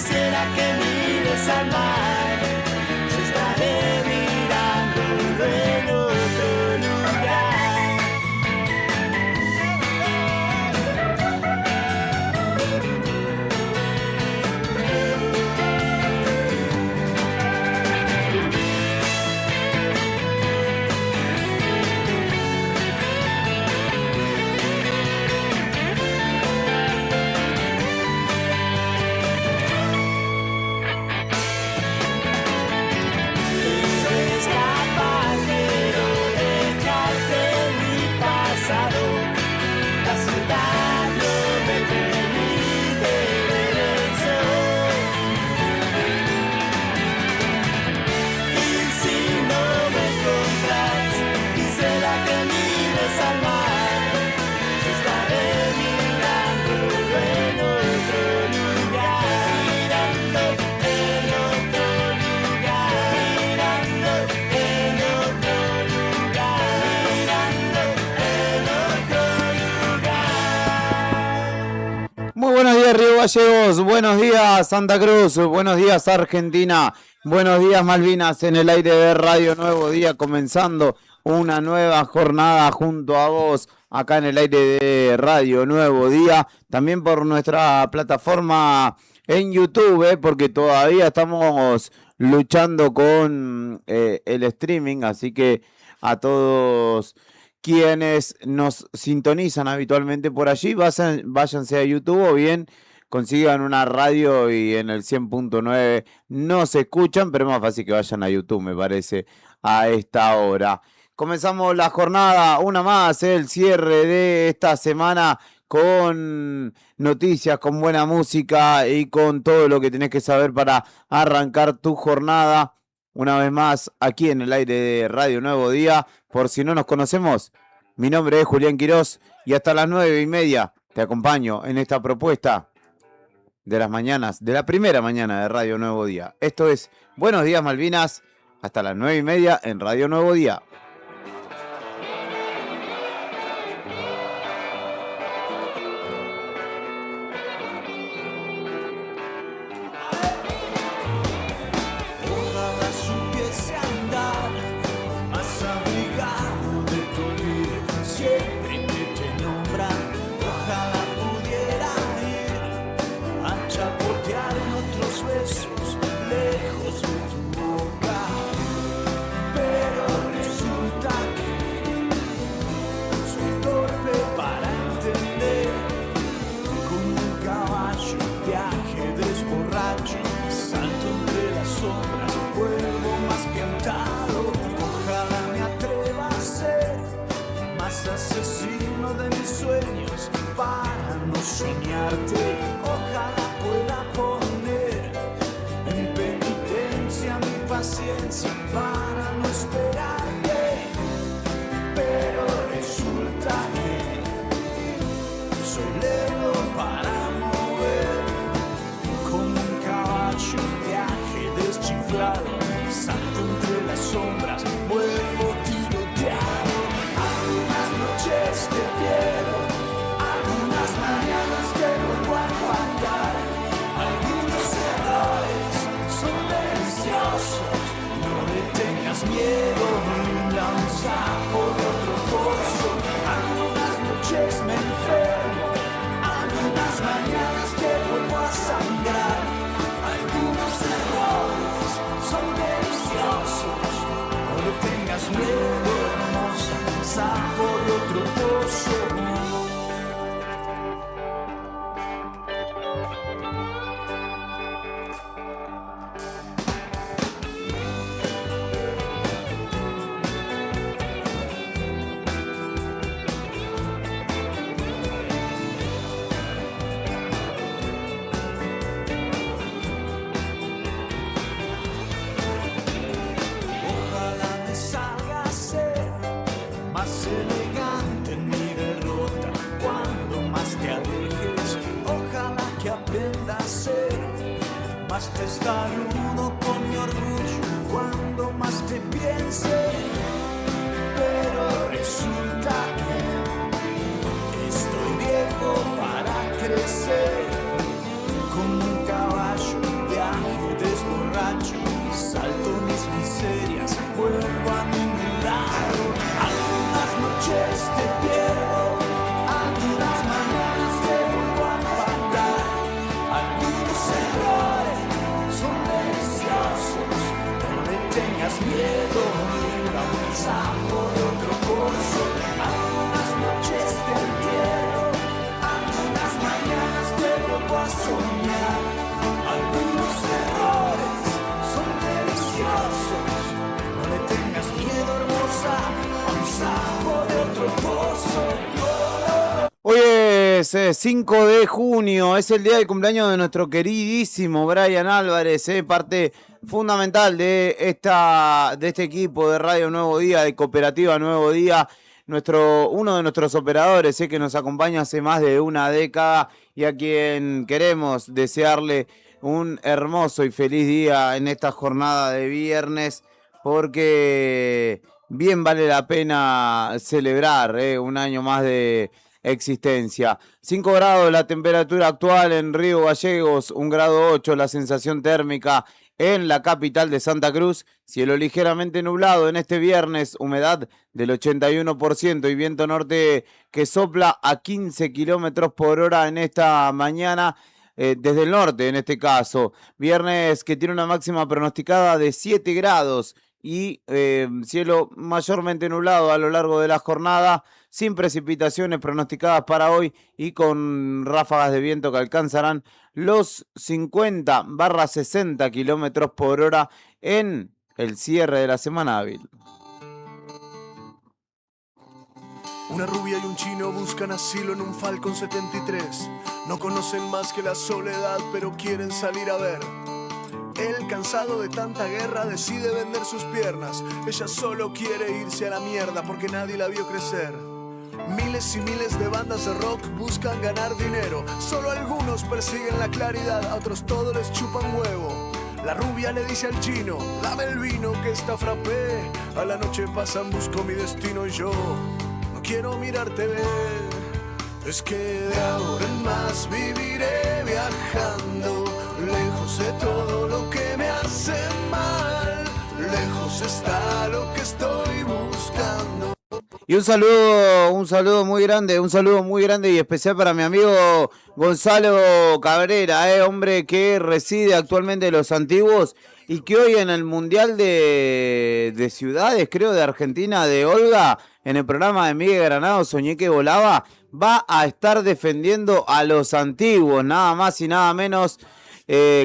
quisiera que mires al mar, yo estaré mirándolo en otro lugar. Buenos días Río Gallegos, buenos días Santa Cruz, buenos días Argentina, buenos días Malvinas, en el aire de Radio Nuevo Día, comenzando una nueva jornada junto a vos acá en el aire de Radio Nuevo Día, también por nuestra plataforma en YouTube, porque todavía estamos luchando con el streaming, así que a todos quienes nos sintonizan habitualmente por allí, váyanse a YouTube o bien consigan una radio y en el 100.9 no se escuchan, pero es más fácil que vayan a YouTube, me parece, a esta hora. Comenzamos la jornada, una más, el cierre de esta semana con noticias, con buena música y con todo lo que tenés que saber para arrancar tu jornada. Una vez más, aquí en el aire de Radio Nuevo Día. Por si no nos conocemos, mi nombre es Julián Quirós y hasta las 9:30 te acompaño en esta propuesta de las mañanas, de la primera mañana de Radio Nuevo Día. Esto es Buenos Días Malvinas, hasta las 9:30 en Radio Nuevo Día. Asesino de mis sueños para no soñarte, ojalá pueda poner en penitencia mi paciencia para no esperarte, pero resulta que soy lento para mover como un caballo en viaje deschiflado, salto entre las sombras, vuelvo tiroteado. Te pierdo, algunas mañanas te vuelvo a faltar, algunos errores son deliciosos, no le tengas miedo ni lanza por otro pozo, algunas noches me enfermo, algunas mañanas te vuelvo a sangrar, algunos errores son deliciosos, no le tengas miedo, hermosa, lanza por otro pozo. Más testarudo con mi orgullo cuando más te piense, pero resulta que estoy viejo para crecer como un caballo sapo de otro pozo. Algunas noches te entierro, algunas mañanas te vuelvo a soñar. Algunos errores son deliciosos, no le tengas miedo, hermosa, a un sapo de otro pozo. Hoy es 5 de junio, es el día del cumpleaños de nuestro queridísimo Brian Álvarez, parte fundamental de este equipo de Radio Nuevo Día, de Cooperativa Nuevo Día, uno de nuestros operadores, que nos acompaña hace más de una década y a quien queremos desearle un hermoso y feliz día en esta jornada de viernes, porque bien vale la pena celebrar un año más de existencia. 5 grados la temperatura actual en Río Gallegos, 1,8 grados la sensación térmica en la capital de Santa Cruz, cielo ligeramente nublado en este viernes, humedad del 81% y viento norte que sopla a 15 kilómetros por hora en esta mañana, desde el norte en este caso. Viernes que tiene una máxima pronosticada de 7 grados y cielo mayormente nublado a lo largo de la jornada, sin precipitaciones pronosticadas para hoy y con ráfagas de viento que alcanzarán los 50-60 kilómetros por hora en el cierre de la semana hábil. Una rubia y un chino buscan asilo en un Falcon 73. No conocen más que la soledad, pero quieren salir a ver. Él, cansado de tanta guerra, decide vender sus piernas. Ella solo quiere irse a la mierda porque nadie la vio crecer. Miles y miles de bandas de rock buscan ganar dinero. Solo algunos persiguen la claridad, a otros todo les chupan huevo. La rubia le dice al chino, dame el vino que está frappé. A la noche pasan, busco mi destino y yo no quiero mirarte ver. Es que de ahora en más viviré viajando, lejos de todo lo que me hace mal. Lejos está lo que estoy buscando. Y un saludo muy grande y especial para mi amigo Gonzalo Cabrera, hombre que reside actualmente en Los Antiguos y que hoy en el Mundial de Ciudades, creo, de Argentina, de Olga, en el programa de Miguel Granado, Soñé que volaba, va a estar defendiendo a Los Antiguos, nada más y nada menos,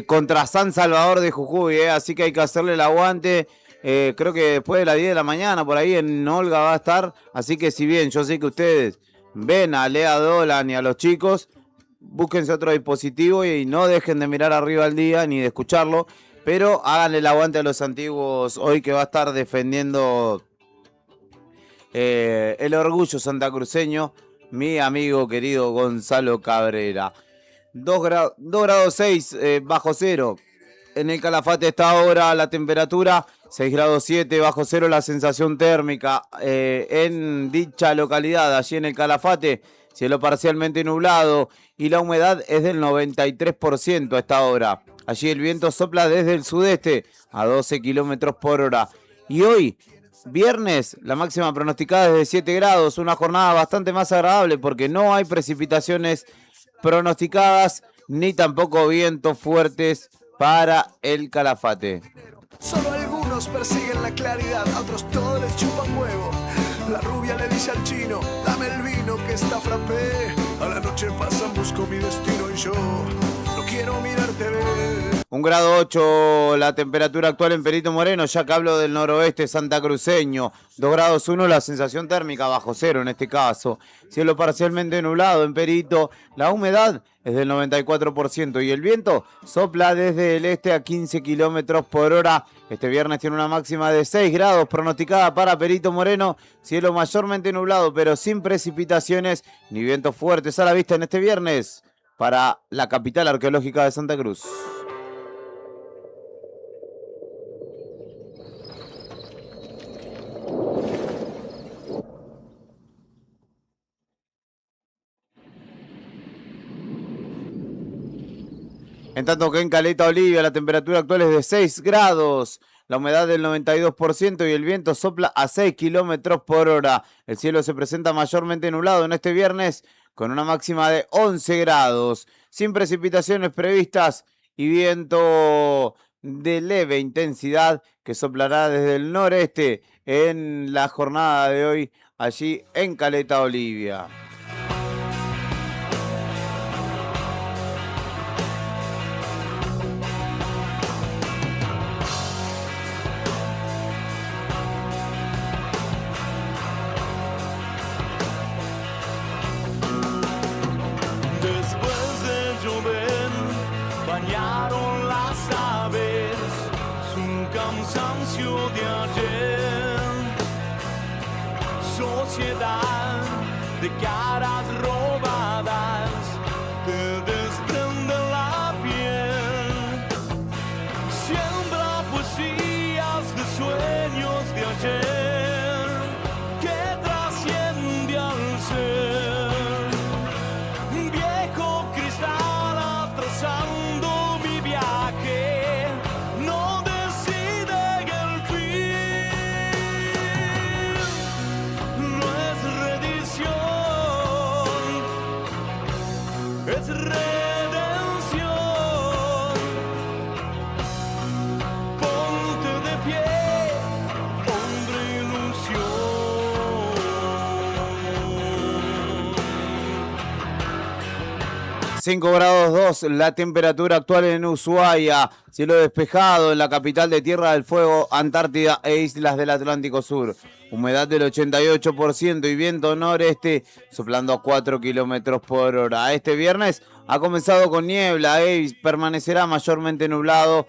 contra San Salvador de Jujuy, así que hay que hacerle el aguante. Creo que después de las 10 de la mañana por ahí en Olga va a estar, así que si bien yo sé que ustedes ven a Lea Dolan y a los chicos, búsquense otro dispositivo y no dejen de mirar arriba al día ni de escucharlo, pero háganle el aguante a Los Antiguos hoy, que va a estar defendiendo el orgullo santacruceño, mi amigo querido Gonzalo Cabrera. 2,6 grados bajo cero en el Calafate está ahora la temperatura, 6,7 grados bajo cero la sensación térmica en dicha localidad, allí en el Calafate, cielo parcialmente nublado y la humedad es del 93% a esta hora. Allí el viento sopla desde el sudeste a 12 kilómetros por hora. Y hoy, viernes, la máxima pronosticada es de 7 grados, una jornada bastante más agradable porque no hay precipitaciones pronosticadas ni tampoco vientos fuertes para el Calafate. Solo algunos persiguen la claridad, a otros todos les chupan huevo. La rubia le dice al chino, dame el vino que está frappé. A la noche pasan, busco mi destino y yo no quiero mirarte ver. 1,8 grados la temperatura actual en Perito Moreno, ya que hablo del noroeste santacruceño. 2,1 grados la sensación térmica, bajo cero en este caso. Cielo parcialmente nublado en Perito, la humedad es del 94% y el viento sopla desde el este a 15 kilómetros por hora. Este viernes tiene una máxima de 6 grados pronosticada para Perito Moreno. Cielo mayormente nublado, pero sin precipitaciones ni vientos fuertes a la vista en este viernes para la capital arqueológica de Santa Cruz. En tanto que en Caleta Olivia la temperatura actual es de 6 grados, la humedad del 92% y el viento sopla a 6 kilómetros por hora. El cielo se presenta mayormente nublado en este viernes con una máxima de 11 grados, sin precipitaciones previstas y viento de leve intensidad que soplará desde el noreste en la jornada de hoy allí en Caleta Olivia. Después de llover, bañaron las aves su cansancio de ayer. Sociedad de caras robadas te desprende la piel. Siembra poesías de sueños de ayer que trasciende al ser. Viejo cristal atrasando mi viaje, no decide el fin. No es redición, es redención. Ponte de pie, hombre ilusión. 5 grados 2 la temperatura actual en Ushuaia, cielo despejado en la capital de Tierra del Fuego, Antártida e islas del Atlántico Sur. Humedad del 88% y viento noreste soplando a 4 kilómetros por hora. Este viernes ha comenzado con niebla y permanecerá mayormente nublado,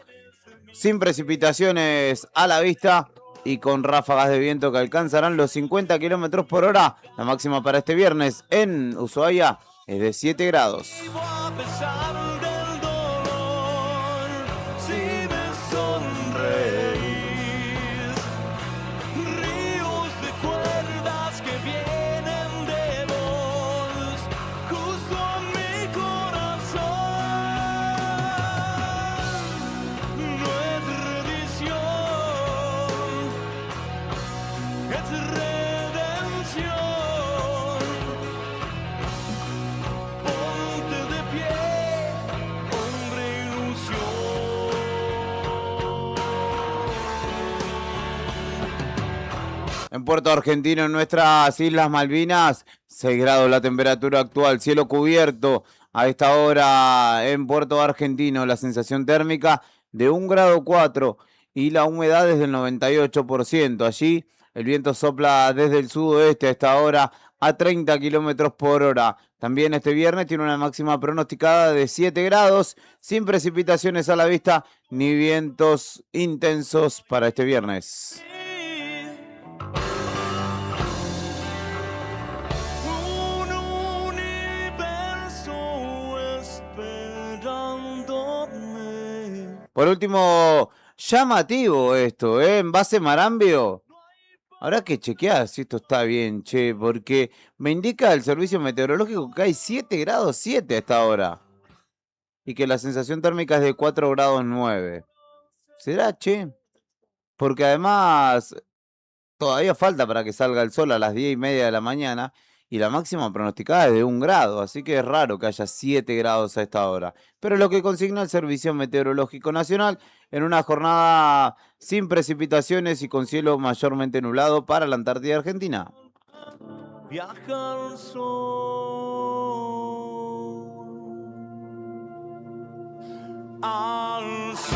sin precipitaciones a la vista y con ráfagas de viento que alcanzarán los 50 kilómetros por hora. La máxima para este viernes en Ushuaia es de 7 grados. Vivo a pesar del dolor, si me sonreís, ríos de cuerdas que vienen de vos, justo en mi corazón. No es redición, es redención. Ponte de pie, hombre ilusión. En Puerto Argentino, en nuestras Islas Malvinas, 6 grados la temperatura actual, cielo cubierto a esta hora en Puerto Argentino, la sensación térmica de 1,4 grados y la humedad es del 98%. Allí el viento sopla desde el sudoeste a esta hora a 30 kilómetros por hora. También este viernes tiene una máxima pronosticada de 7 grados, sin precipitaciones a la vista ni vientos intensos para este viernes. Un universo esperándome. Por último, llamativo esto, en base Marambio. Habrá que chequear si esto está bien, che, porque me indica el servicio meteorológico que hay 7 grados 7 a esta hora. Y que la sensación térmica es de 4 grados 9. ¿Será, che? Porque además todavía falta para que salga el sol a las 10:30 de la mañana y la máxima pronosticada es de 1 grado, así que es raro que haya 7 grados a esta hora. Pero lo que consigna el Servicio Meteorológico Nacional en una jornada sin precipitaciones y con cielo mayormente nublado para la Antártida Argentina. Viaja al sol, al sol.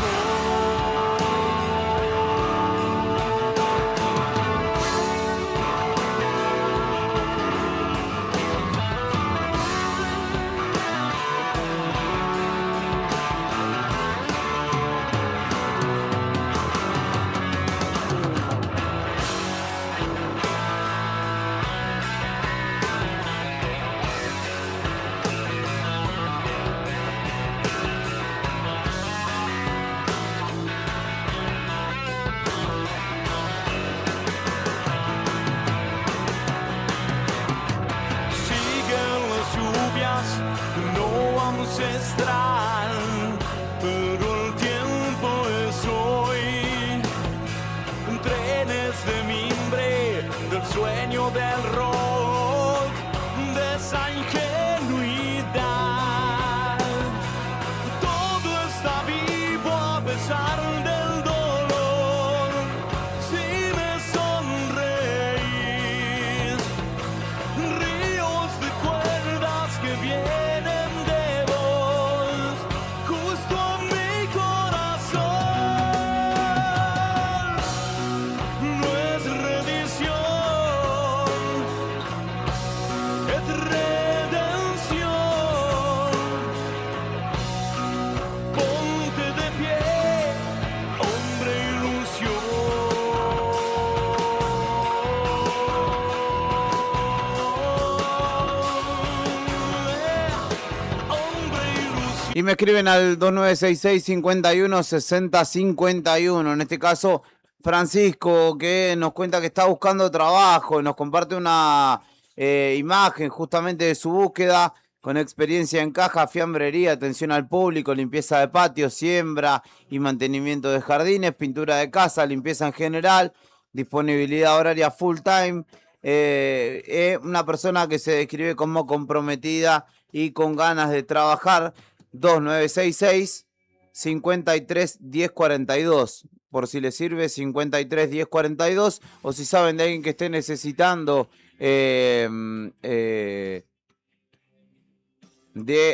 pesar del dolor, si me sonreís, ríos de cuerdas que vienen de vos, justo a mi corazón. No es rendición, es redención. Ponte de pie, hombre ilusión. Hombre ilusión. Y me escriben al 2966 51 60 51. En este caso, Francisco, que nos cuenta que está buscando trabajo y nos comparte una imagen justamente de su búsqueda con experiencia en caja, fiambrería, atención al público, limpieza de patios, siembra y mantenimiento de jardines, pintura de casa, limpieza en general, disponibilidad horaria full time. Una persona que se describe como comprometida y con ganas de trabajar. 2966 53 10 42. Por si les sirve, 53 10 42. O si saben de alguien que esté necesitando de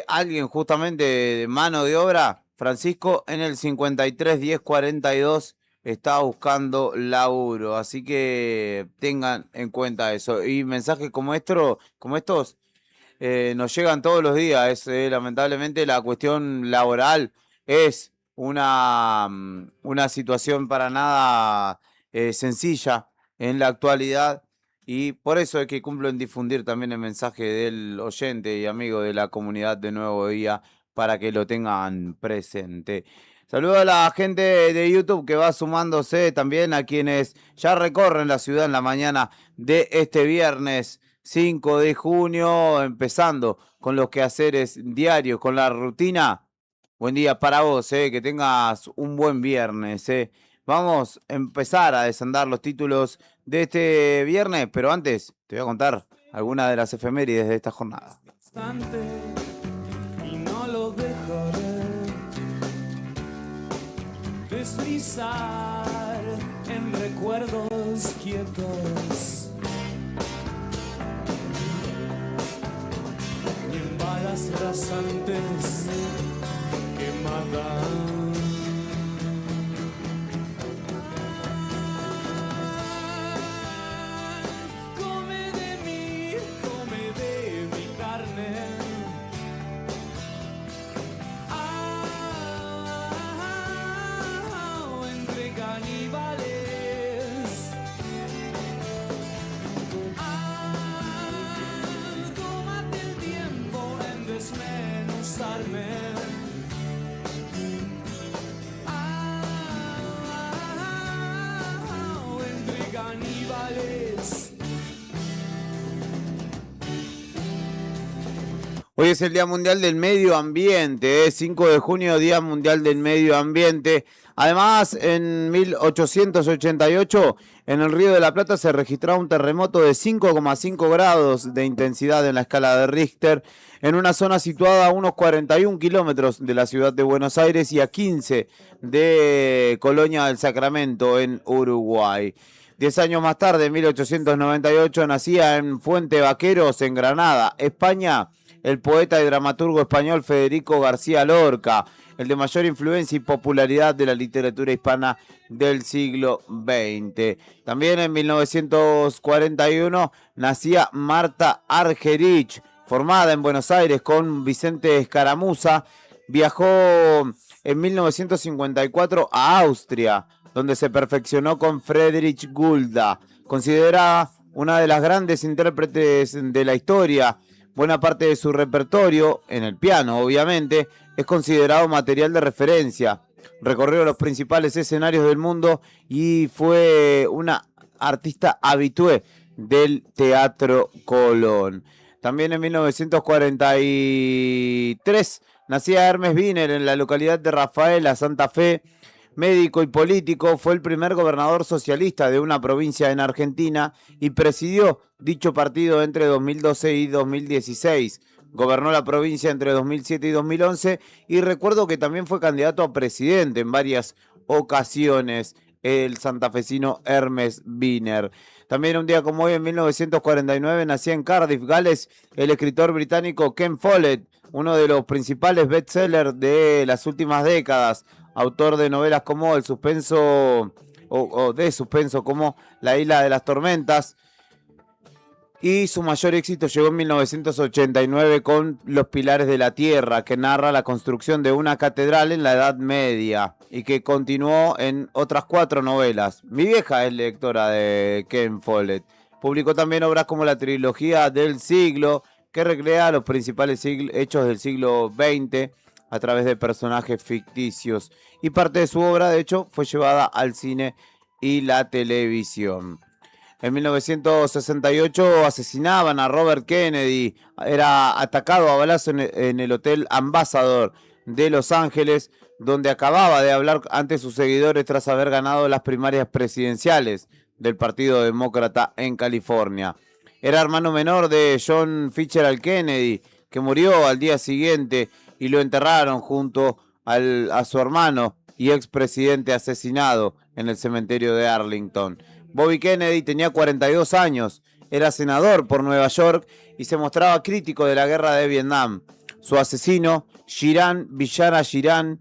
alguien justamente de mano de obra, Francisco en el 53 10 42 está buscando laburo. Así que tengan en cuenta eso. Y mensajes como estos nos llegan todos los días. Lamentablemente la cuestión laboral es una situación para nada sencilla en la actualidad, y por eso es que cumplo en difundir también el mensaje del oyente y amigo de la comunidad de Nuevo Día para que lo tengan presente. Saludo a la gente de YouTube que va sumándose, también a quienes ya recorren la ciudad en la mañana de este viernes 5 de junio, empezando con los quehaceres diarios, con la rutina. Buen día para vos, que tengas un buen viernes. Vamos a empezar a desandar los títulos de este viernes, pero antes te voy a contar algunas de las efemérides de esta jornada. Bastante, y no lo dejaré deslizar en recuerdos quietos, y en balas rasantes que matan. Come de mi carne. Entre caníbales. Tómate el tiempo en desmenuzarme. Entre caníbales. Hoy es el Día Mundial del Medio Ambiente, 5 de junio, Día Mundial del Medio Ambiente. Además, en 1888, en el Río de la Plata se registraba un terremoto de 5,5 grados de intensidad en la escala de Richter, en una zona situada a unos 41 kilómetros de la ciudad de Buenos Aires y a 15 de Colonia del Sacramento, en Uruguay. 10 años más tarde, en 1898, nacía en Fuente Vaqueros, en Granada, España, el poeta y dramaturgo español Federico García Lorca, el de mayor influencia y popularidad de la literatura hispana del siglo XX. También en 1941 nacía Marta Argerich, formada en Buenos Aires con Vicente Escaramuza. Viajó en 1954 a Austria, donde se perfeccionó con Friedrich Gulda, considerada una de las grandes intérpretes de la historia. Buena parte de su repertorio, en el piano obviamente, es considerado material de referencia. Recorrió los principales escenarios del mundo y fue una artista habitué del Teatro Colón. También en 1943 nacía Hermes Wiener en la localidad de Rafaela, Santa Fe. Médico y político, fue el primer gobernador socialista de una provincia en Argentina y presidió dicho partido entre 2012 y 2016. Gobernó la provincia entre 2007 y 2011 y recuerdo que también fue candidato a presidente en varias ocasiones, el santafesino Hermes Wiener. También un día como hoy, en 1949, nacía en Cardiff, Gales, el escritor británico Ken Follett, uno de los principales bestsellers de las últimas décadas, autor de novelas como El suspenso o de suspenso como La isla de las tormentas. Y su mayor éxito llegó en 1989 con Los pilares de la tierra, que narra la construcción de una catedral en la Edad Media y que continuó en otras 4 novelas. Mi vieja es lectora de Ken Follett. Publicó también obras como la trilogía del siglo, que recrea los principales hechos del siglo XX a través de personajes ficticios. Y parte de su obra, de hecho, fue llevada al cine y la televisión. En 1968 asesinaban a Robert Kennedy. Era atacado a balazo en el Hotel Ambassador de Los Ángeles, donde acababa de hablar ante sus seguidores tras haber ganado las primarias presidenciales del Partido Demócrata en California. Era hermano menor de John Fitzgerald Kennedy, que murió al día siguiente y lo enterraron junto a su hermano y expresidente asesinado en el cementerio de Arlington. Bobby Kennedy tenía 42 años, era senador por Nueva York y se mostraba crítico de la guerra de Vietnam. Su asesino, Shiran Villara Shiran,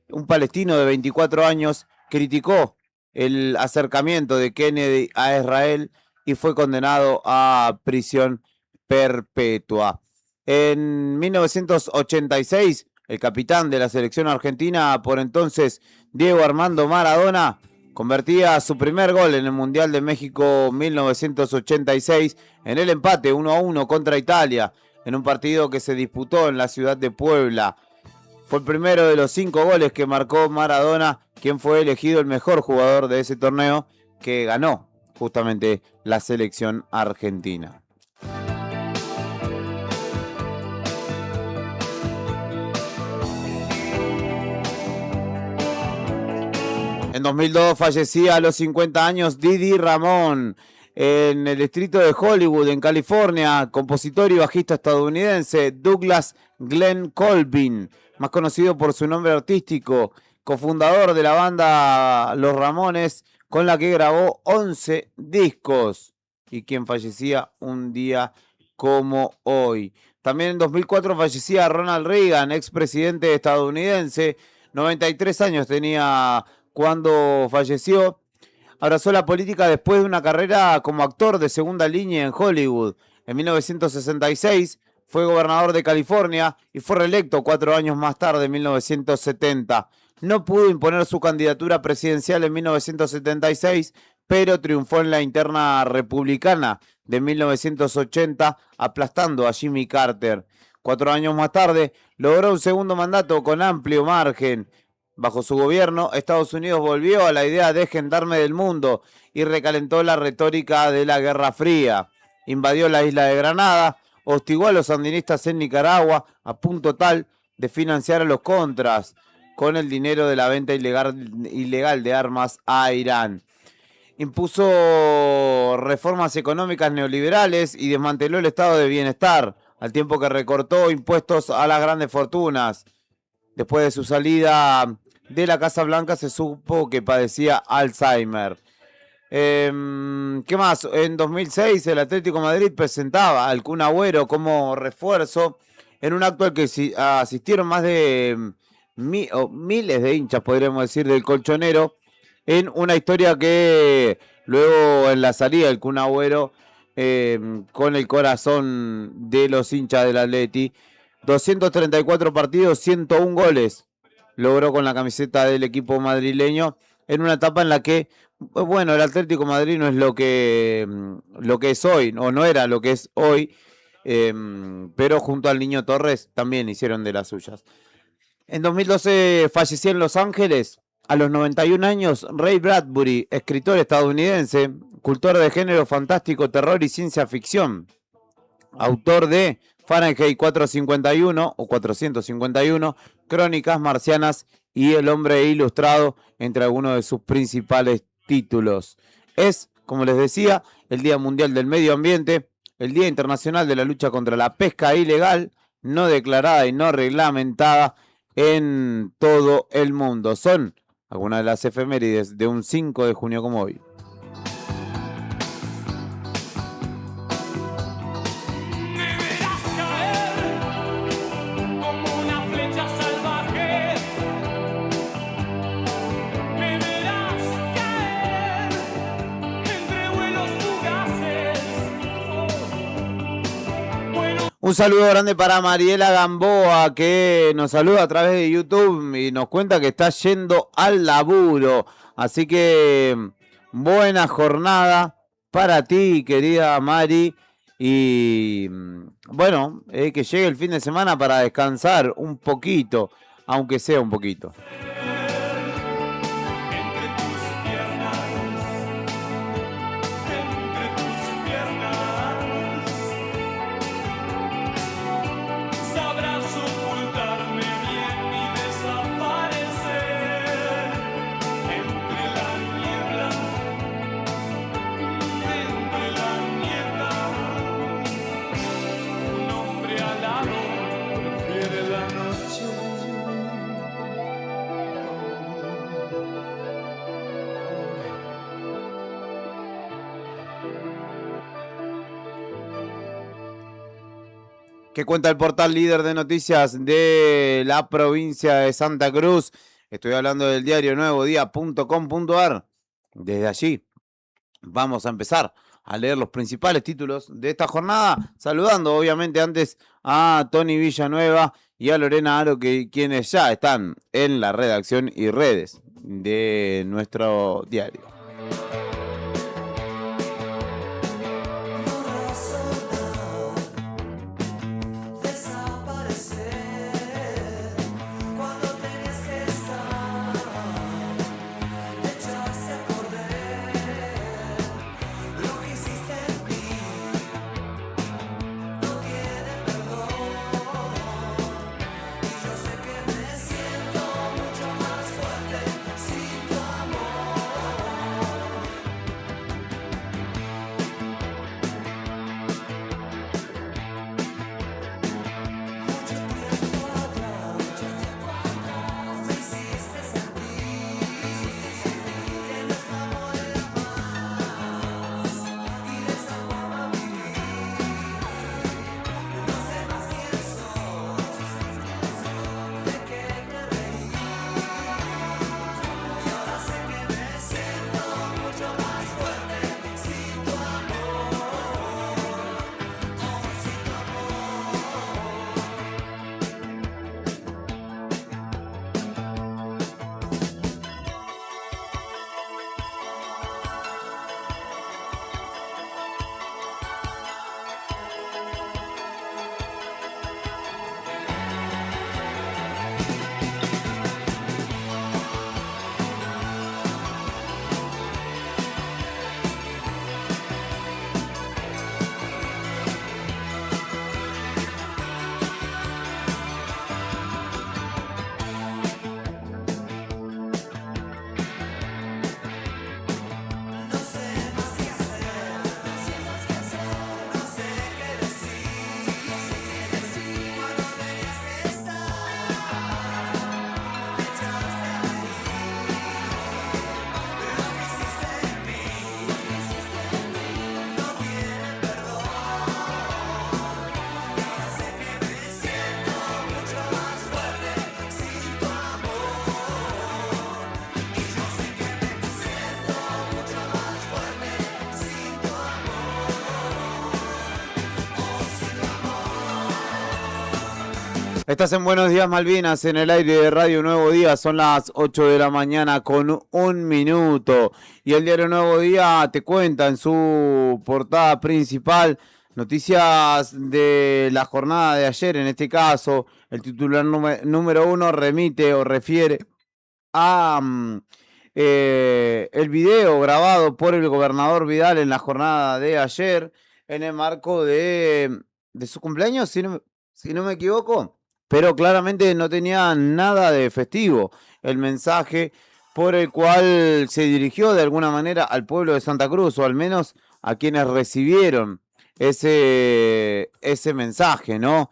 un palestino de 24 años, criticó el acercamiento de Kennedy a Israel y fue condenado a prisión perpetua. En 1986, el capitán de la selección argentina, por entonces Diego Armando Maradona, convertía su primer gol en el Mundial de México 1986 en el empate 1-1 contra Italia, en un partido que se disputó en la ciudad de Puebla. Fue el primero de los 5 goles que marcó Maradona, quien fue elegido el mejor jugador de ese torneo, que ganó justamente la selección argentina. En 2002 fallecía a los 50 años Didi Ramón, en el distrito de Hollywood, en California, compositor y bajista estadounidense Douglas Glenn Colvin, más conocido por su nombre artístico, cofundador de la banda Los Ramones, con la que grabó 11 discos y quien fallecía un día como hoy. También en 2004 fallecía Ronald Reagan, expresidente estadounidense, 93 años tenía cuando falleció. Abrazó la política después de una carrera como actor de segunda línea en Hollywood. En 1966 fue gobernador de California y fue reelecto 4 años más tarde, en 1970. No pudo imponer su candidatura presidencial en 1976, pero triunfó en la interna republicana de 1980, aplastando a Jimmy Carter. 4 años más tarde, logró un segundo mandato con amplio margen. Bajo su gobierno, Estados Unidos volvió a la idea de gendarme del mundo y recalentó la retórica de la Guerra Fría. Invadió la isla de Granada, hostigó a los sandinistas en Nicaragua a punto tal de financiar a los contras con el dinero de la venta ilegal de armas a Irán. Impuso reformas económicas neoliberales y desmanteló el estado de bienestar, al tiempo que recortó impuestos a las grandes fortunas. Después de su salida de la Casa Blanca se supo que padecía Alzheimer. ¿Qué más? En 2006 el Atlético de Madrid presentaba al Kun Agüero como refuerzo en un acto al que asistieron más de miles de hinchas, podríamos decir, del colchonero, en una historia que luego en la salida del Kun Agüero, con el corazón de los hinchas del Atleti, 234 partidos, 101 goles logró con la camiseta del equipo madrileño en una etapa en la que, bueno, el Atlético de Madrid no es lo que es hoy, o no era lo que es hoy, pero junto al Niño Torres también hicieron de las suyas. En 2012 falleció en Los Ángeles, a los 91 años, Ray Bradbury, escritor estadounidense, cultor de género fantástico, terror y ciencia ficción, autor de Fahrenheit 451 o 451, Crónicas Marcianas y El Hombre Ilustrado, entre algunos de sus principales títulos. Es, como les decía, el Día Mundial del Medio Ambiente, el Día Internacional de la Lucha contra la Pesca Ilegal, no declarada y no reglamentada en todo el mundo. Son algunas de las efemérides de un 5 de junio como hoy. Un saludo grande para Mariela Gamboa, que nos saluda a través de YouTube y nos cuenta que está yendo al laburo. Así que buena jornada para ti, querida Mari. Y bueno, que llegue el fin de semana para descansar un poquito, aunque sea un poquito. Que cuenta el portal líder de noticias de la provincia de Santa Cruz. Estoy hablando del diario nuevodía.com.ar. Desde allí vamos a empezar a leer los principales títulos de esta jornada, saludando obviamente antes a Tony Villanueva y a Lorena Aro, quienes ya están en la redacción y redes de nuestro diario. Estás en Buenos Días Malvinas, en el aire de Radio Nuevo Día. Son las 8 de la mañana con 1 minuto. Y el diario Nuevo Día te cuenta en su portada principal noticias de la jornada de ayer. En este caso, el titular número 1 remite o refiere a el video grabado por el gobernador Vidal en la jornada de ayer, en el marco de su cumpleaños, si no me equivoco. Pero claramente no tenía nada de festivo el mensaje por el cual se dirigió de alguna manera al pueblo de Santa Cruz, o al menos a quienes recibieron ese mensaje, ¿no?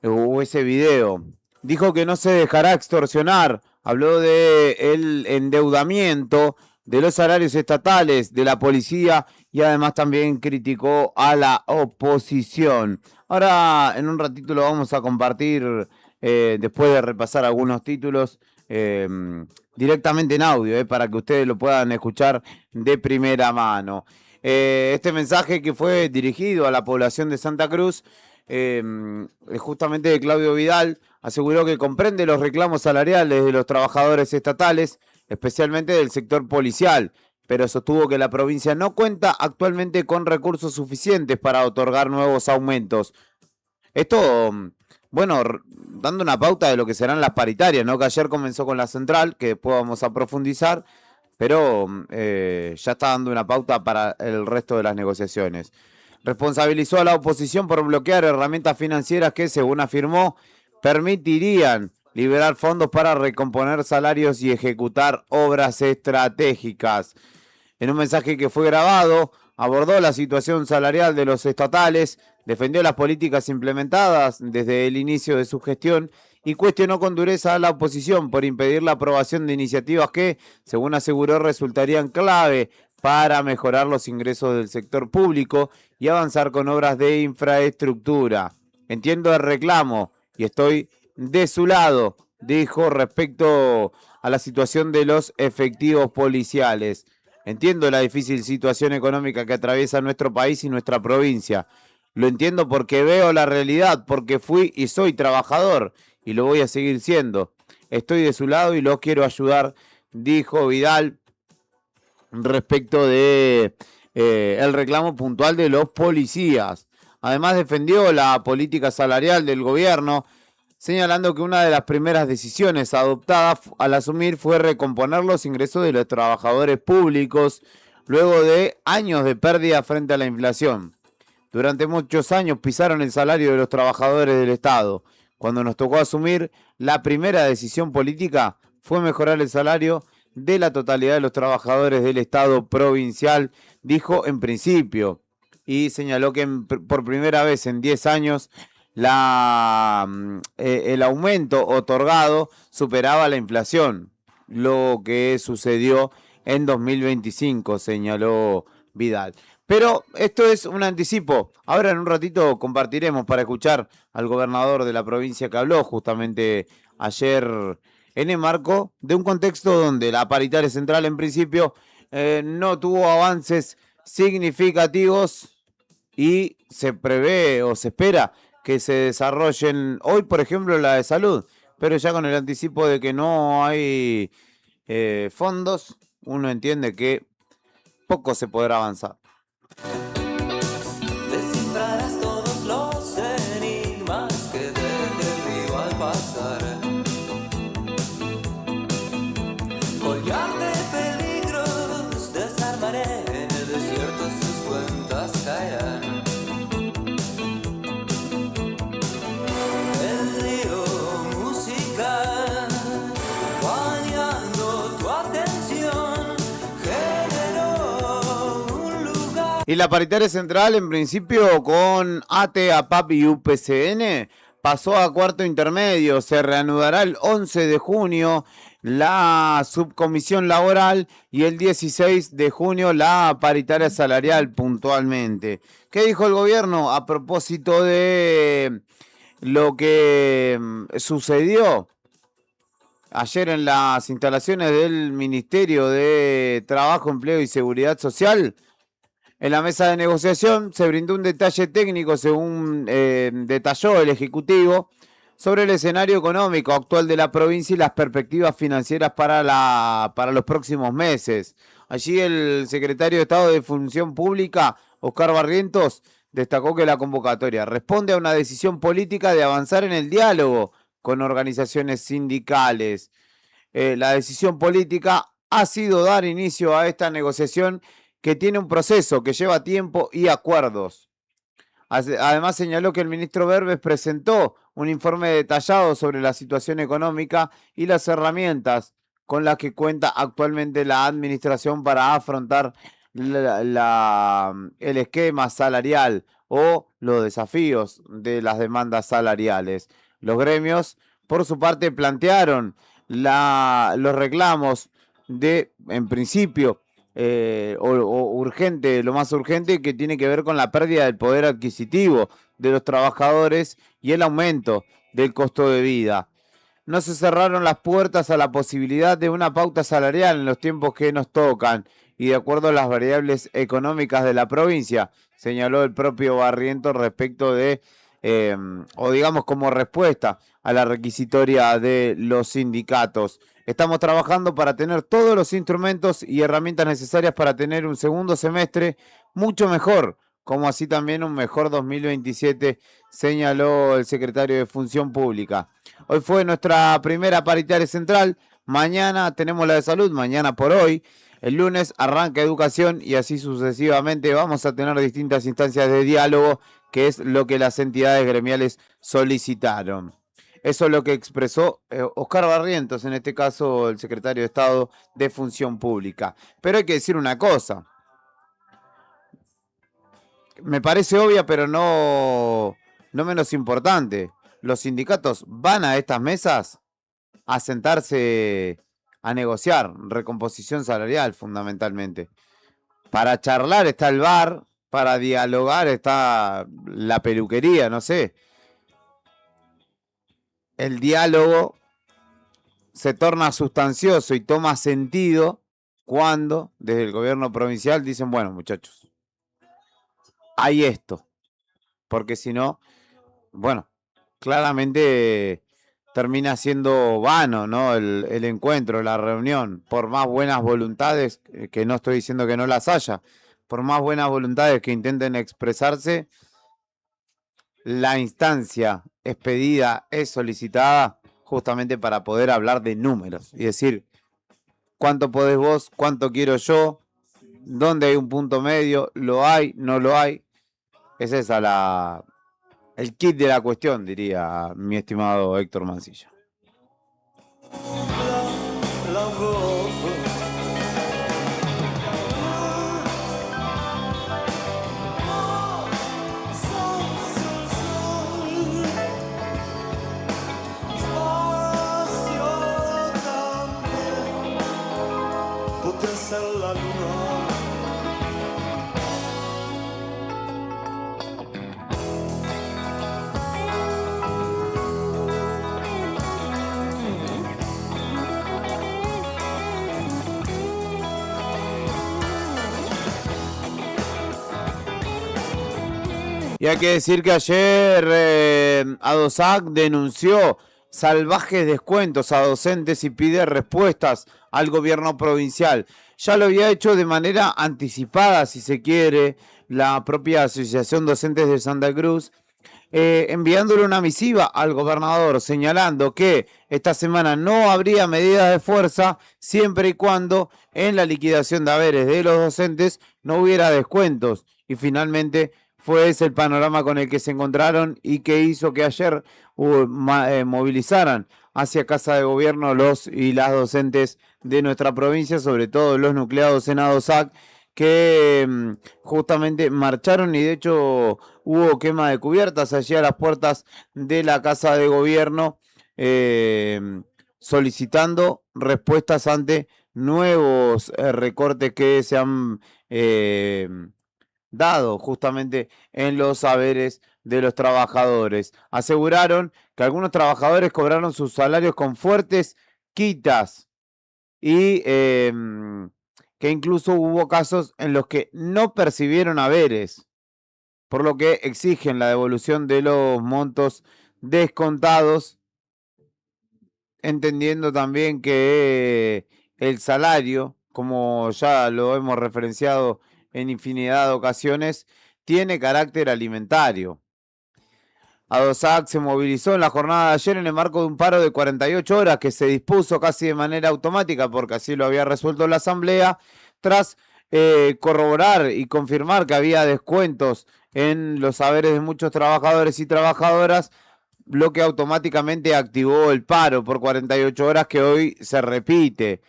o ese video. Dijo que no se dejará extorsionar, habló de el endeudamiento, de los salarios estatales, de la policía y además también criticó a la oposición. Ahora en un ratito lo vamos a compartir después de repasar algunos títulos eh, directamente en audio para que ustedes lo puedan escuchar de primera mano. Este mensaje que fue dirigido a la población de Santa Cruz, justamente de Claudio Vidal, aseguró que comprende los reclamos salariales de los trabajadores estatales, especialmente del sector policial, pero sostuvo que la provincia no cuenta actualmente con recursos suficientes para otorgar nuevos aumentos. Esto, bueno, dando una pauta de lo que serán las paritarias, ¿no? Que ayer comenzó con la central, que después vamos a profundizar, pero ya está dando una pauta para el resto de las negociaciones. Responsabilizó a la oposición por bloquear herramientas financieras que, según afirmó, permitirían liberar fondos para recomponer salarios y ejecutar obras estratégicas. En un mensaje que fue grabado, abordó la situación salarial de los estatales, defendió las políticas implementadas desde el inicio de su gestión y cuestionó con dureza a la oposición por impedir la aprobación de iniciativas que, según aseguró, resultarían clave para mejorar los ingresos del sector público y avanzar con obras de infraestructura. Entiendo el reclamo y estoy de su lado, dijo respecto a la situación de los efectivos policiales. Entiendo la difícil situación económica que atraviesa nuestro país y nuestra provincia. Lo entiendo porque veo la realidad, porque fui y soy trabajador y lo voy a seguir siendo. Estoy de su lado y lo quiero ayudar, dijo Vidal respecto de el reclamo puntual de los policías. Además defendió la política salarial del gobierno, señalando que una de las primeras decisiones adoptadas al asumir fue recomponer los ingresos de los trabajadores públicos luego de años de pérdida frente a la inflación. Durante muchos años pisaron el salario de los trabajadores del Estado. Cuando nos tocó asumir, la primera decisión política fue mejorar el salario de la totalidad de los trabajadores del Estado provincial, dijo en principio, y señaló que por primera vez en 10 años el aumento otorgado superaba la inflación, lo que sucedió en 2025, señaló Vidal. Pero esto es un anticipo. Ahora en un ratito compartiremos para escuchar al gobernador de la provincia que habló justamente ayer en el marco de un contexto donde la paritaria central en principio no tuvo avances significativos y se prevé o se espera que se desarrollen hoy, por ejemplo, la de salud, pero ya con el anticipo de que no hay fondos, uno entiende que poco se podrá avanzar. Descifrarás todos los enigmas que te describo al pasar. Collar de peligros desarmaré, en el desierto sus cuentas caerán. El río musical, bañando tu atención, generó un lugar. Y la paritaria central, en principio, con ATE, APAP y UPCN, pasó a cuarto intermedio. Se reanudará el 11 de junio la subcomisión laboral y el 16 de junio la paritaria salarial puntualmente. ¿Qué dijo el gobierno a propósito de lo que sucedió ayer en las instalaciones del Ministerio de Trabajo, Empleo y Seguridad Social? En la mesa de negociación se brindó un detalle técnico, según detalló el Ejecutivo, sobre el escenario económico actual de la provincia y las perspectivas financieras para los próximos meses. Allí el secretario de Estado de Función Pública, Oscar Barrientos, destacó que la convocatoria responde a una decisión política de avanzar en el diálogo con organizaciones sindicales. La decisión política ha sido dar inicio a esta negociación que tiene un proceso que lleva tiempo y acuerdos. Además señaló que el ministro Berbes presentó un informe detallado sobre la situación económica y las herramientas con las que cuenta actualmente la administración para afrontar el esquema salarial o los desafíos de las demandas salariales. Los gremios, por su parte, plantearon los reclamos en principio, o urgente, lo más urgente, que tiene que ver con la pérdida del poder adquisitivo de los trabajadores y el aumento del costo de vida. No se cerraron las puertas a la posibilidad de una pauta salarial en los tiempos que nos tocan y de acuerdo a las variables económicas de la provincia, señaló el propio Barrientos respecto de, o digamos como respuesta a la requisitoria de los sindicatos. Estamos trabajando para tener todos los instrumentos y herramientas necesarias para tener un segundo semestre mucho mejor, como así también un mejor 2027, señaló el secretario de Función Pública. Hoy fue nuestra primera paritaria central, mañana tenemos la de salud, mañana por hoy, el lunes arranca educación y así sucesivamente vamos a tener distintas instancias de diálogo, que es lo que las entidades gremiales solicitaron. Eso es lo que expresó Oscar Barrientos, en este caso el secretario de Estado de Función Pública. Pero hay que decir una cosa. Me parece obvia, pero no menos importante. Los sindicatos van a estas mesas a sentarse a negociar recomposición salarial, fundamentalmente. Para charlar está el bar, para dialogar está la peluquería, no sé. El diálogo se torna sustancioso y toma sentido cuando desde el gobierno provincial dicen, bueno, muchachos, hay esto, porque si no, bueno, claramente termina siendo vano, ¿no? El encuentro, la reunión, por más buenas voluntades, que no estoy diciendo que no las haya, por más buenas voluntades que intenten expresarse, la instancia expedida es solicitada justamente para poder hablar de números y decir cuánto podés vos, cuánto quiero yo, dónde hay un punto medio, lo hay, no lo hay. Es esa el kit de la cuestión, diría mi estimado Héctor Mancilla. La luna. Y hay que decir que ayer ADOSAC denunció salvajes descuentos a docentes y pide respuestas al gobierno provincial. Ya lo había hecho de manera anticipada, si se quiere, la propia Asociación Docentes de Santa Cruz, enviándole una misiva al gobernador señalando que esta semana no habría medidas de fuerza siempre y cuando en la liquidación de haberes de los docentes no hubiera descuentos. Y finalmente fue ese el panorama con el que se encontraron y que hizo que ayer movilizaran hacia Casa de Gobierno los y las docentes de nuestra provincia, sobre todo los nucleados en ADOSAC, que justamente marcharon y de hecho hubo quema de cubiertas allí a las puertas de la Casa de Gobierno, solicitando respuestas ante nuevos recortes que se han dado justamente en los haberes de los trabajadores. Aseguraron que algunos trabajadores cobraron sus salarios con fuertes quitas y que incluso hubo casos en los que no percibieron haberes, por lo que exigen la devolución de los montos descontados, entendiendo también que el salario, como ya lo hemos referenciado en infinidad de ocasiones, tiene carácter alimentario. ADOSAC se movilizó en la jornada de ayer en el marco de un paro de 48 horas que se dispuso casi de manera automática porque así lo había resuelto la asamblea, tras corroborar y confirmar que había descuentos en los haberes de muchos trabajadores y trabajadoras, lo que automáticamente activó el paro por 48 horas que hoy se repite.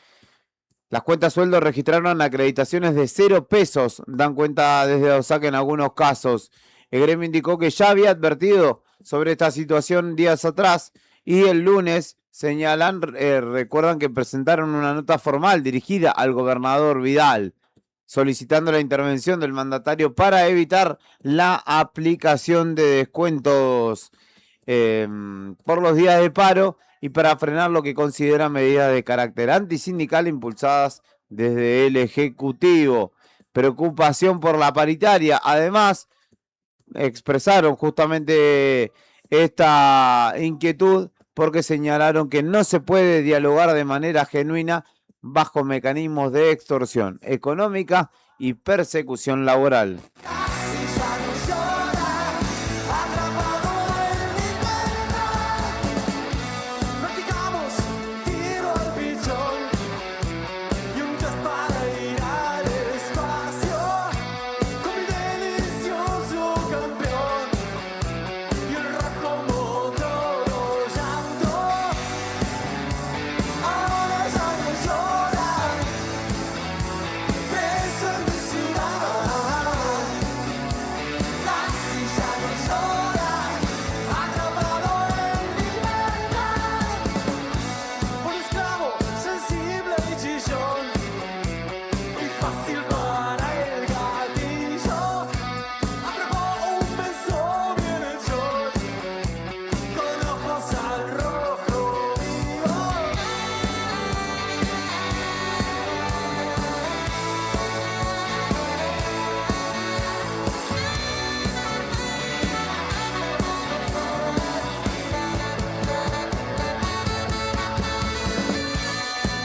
Las cuentas sueldos registraron acreditaciones de 0 pesos, dan cuenta desde ADOSAC en algunos casos. El gremio indicó que ya había advertido sobre esta situación días atrás y el lunes recuerdan que presentaron una nota formal dirigida al gobernador Vidal, solicitando la intervención del mandatario para evitar la aplicación de descuentos por los días de paro y para frenar lo que considera medidas de carácter antisindical impulsadas desde el Ejecutivo. Preocupación por la paritaria. Además, expresaron justamente esta inquietud porque señalaron que no se puede dialogar de manera genuina bajo mecanismos de extorsión económica y persecución laboral.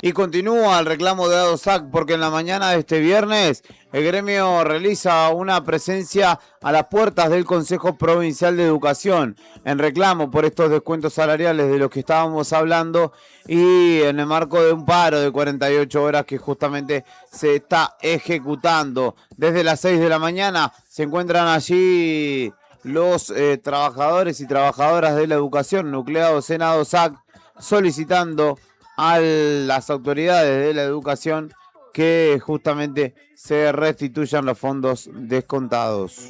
Y continúa el reclamo de ADOSAC porque en la mañana de este viernes el gremio realiza una presencia a las puertas del Consejo Provincial de Educación en reclamo por estos descuentos salariales de los que estábamos hablando y en el marco de un paro de 48 horas que justamente se está ejecutando. Desde las 6 de la mañana se encuentran allí los trabajadores y trabajadoras de la educación nucleados en ADOSAC solicitando a las autoridades de la educación que justamente se restituyan los fondos descontados.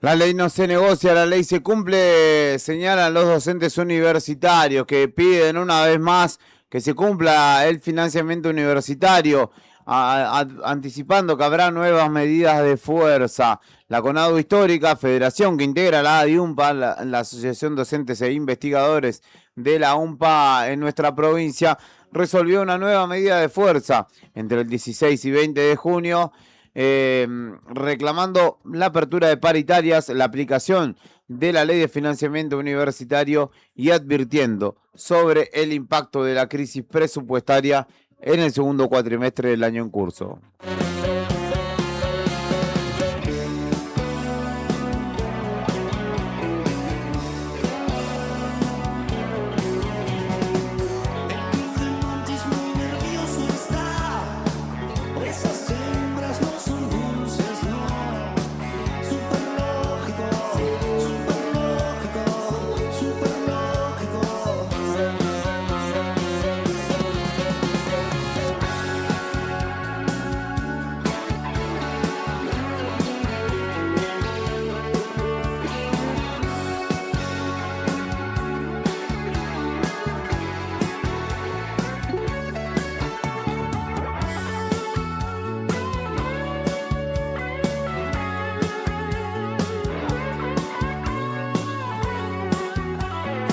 La ley no se negocia, la ley se cumple, señalan los docentes universitarios que piden una vez más que se cumpla el financiamiento universitario, anticipando que habrá nuevas medidas de fuerza. La CONADU Histórica, federación que integra la ADIUMPA, la Asociación Docentes e Investigadores de la UMPA en nuestra provincia, resolvió una nueva medida de fuerza entre el 16 y 20 de junio, reclamando la apertura de paritarias, la aplicación de la ley de financiamiento universitario y advirtiendo sobre el impacto de la crisis presupuestaria en el segundo cuatrimestre del año en curso.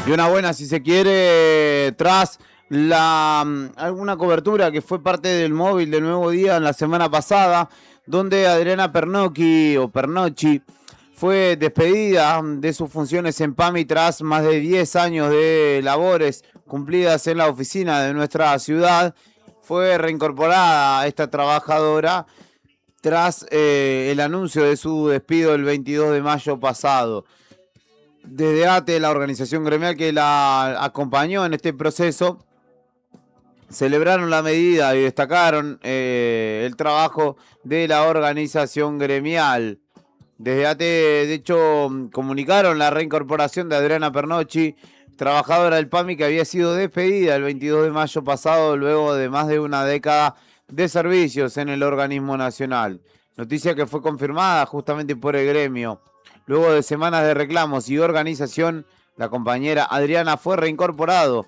Y una buena, si se quiere, tras alguna cobertura que fue parte del móvil de Nuevo Día en la semana pasada, donde Adriana Pernocchi fue despedida de sus funciones en PAMI tras más de 10 años de labores cumplidas en la oficina de nuestra ciudad. Fue reincorporada esta trabajadora tras el anuncio de su despido el 22 de mayo pasado. Desde ATE, la organización gremial que la acompañó en este proceso, celebraron la medida y destacaron el trabajo de la organización gremial. Desde ATE, de hecho, comunicaron la reincorporación de Adriana Pernocchi, trabajadora del PAMI que había sido despedida el 22 de mayo pasado luego de más de una década de servicios en el organismo nacional. Noticia que fue confirmada justamente por el gremio. Luego de semanas de reclamos y organización, la compañera Adriana fue reincorporada,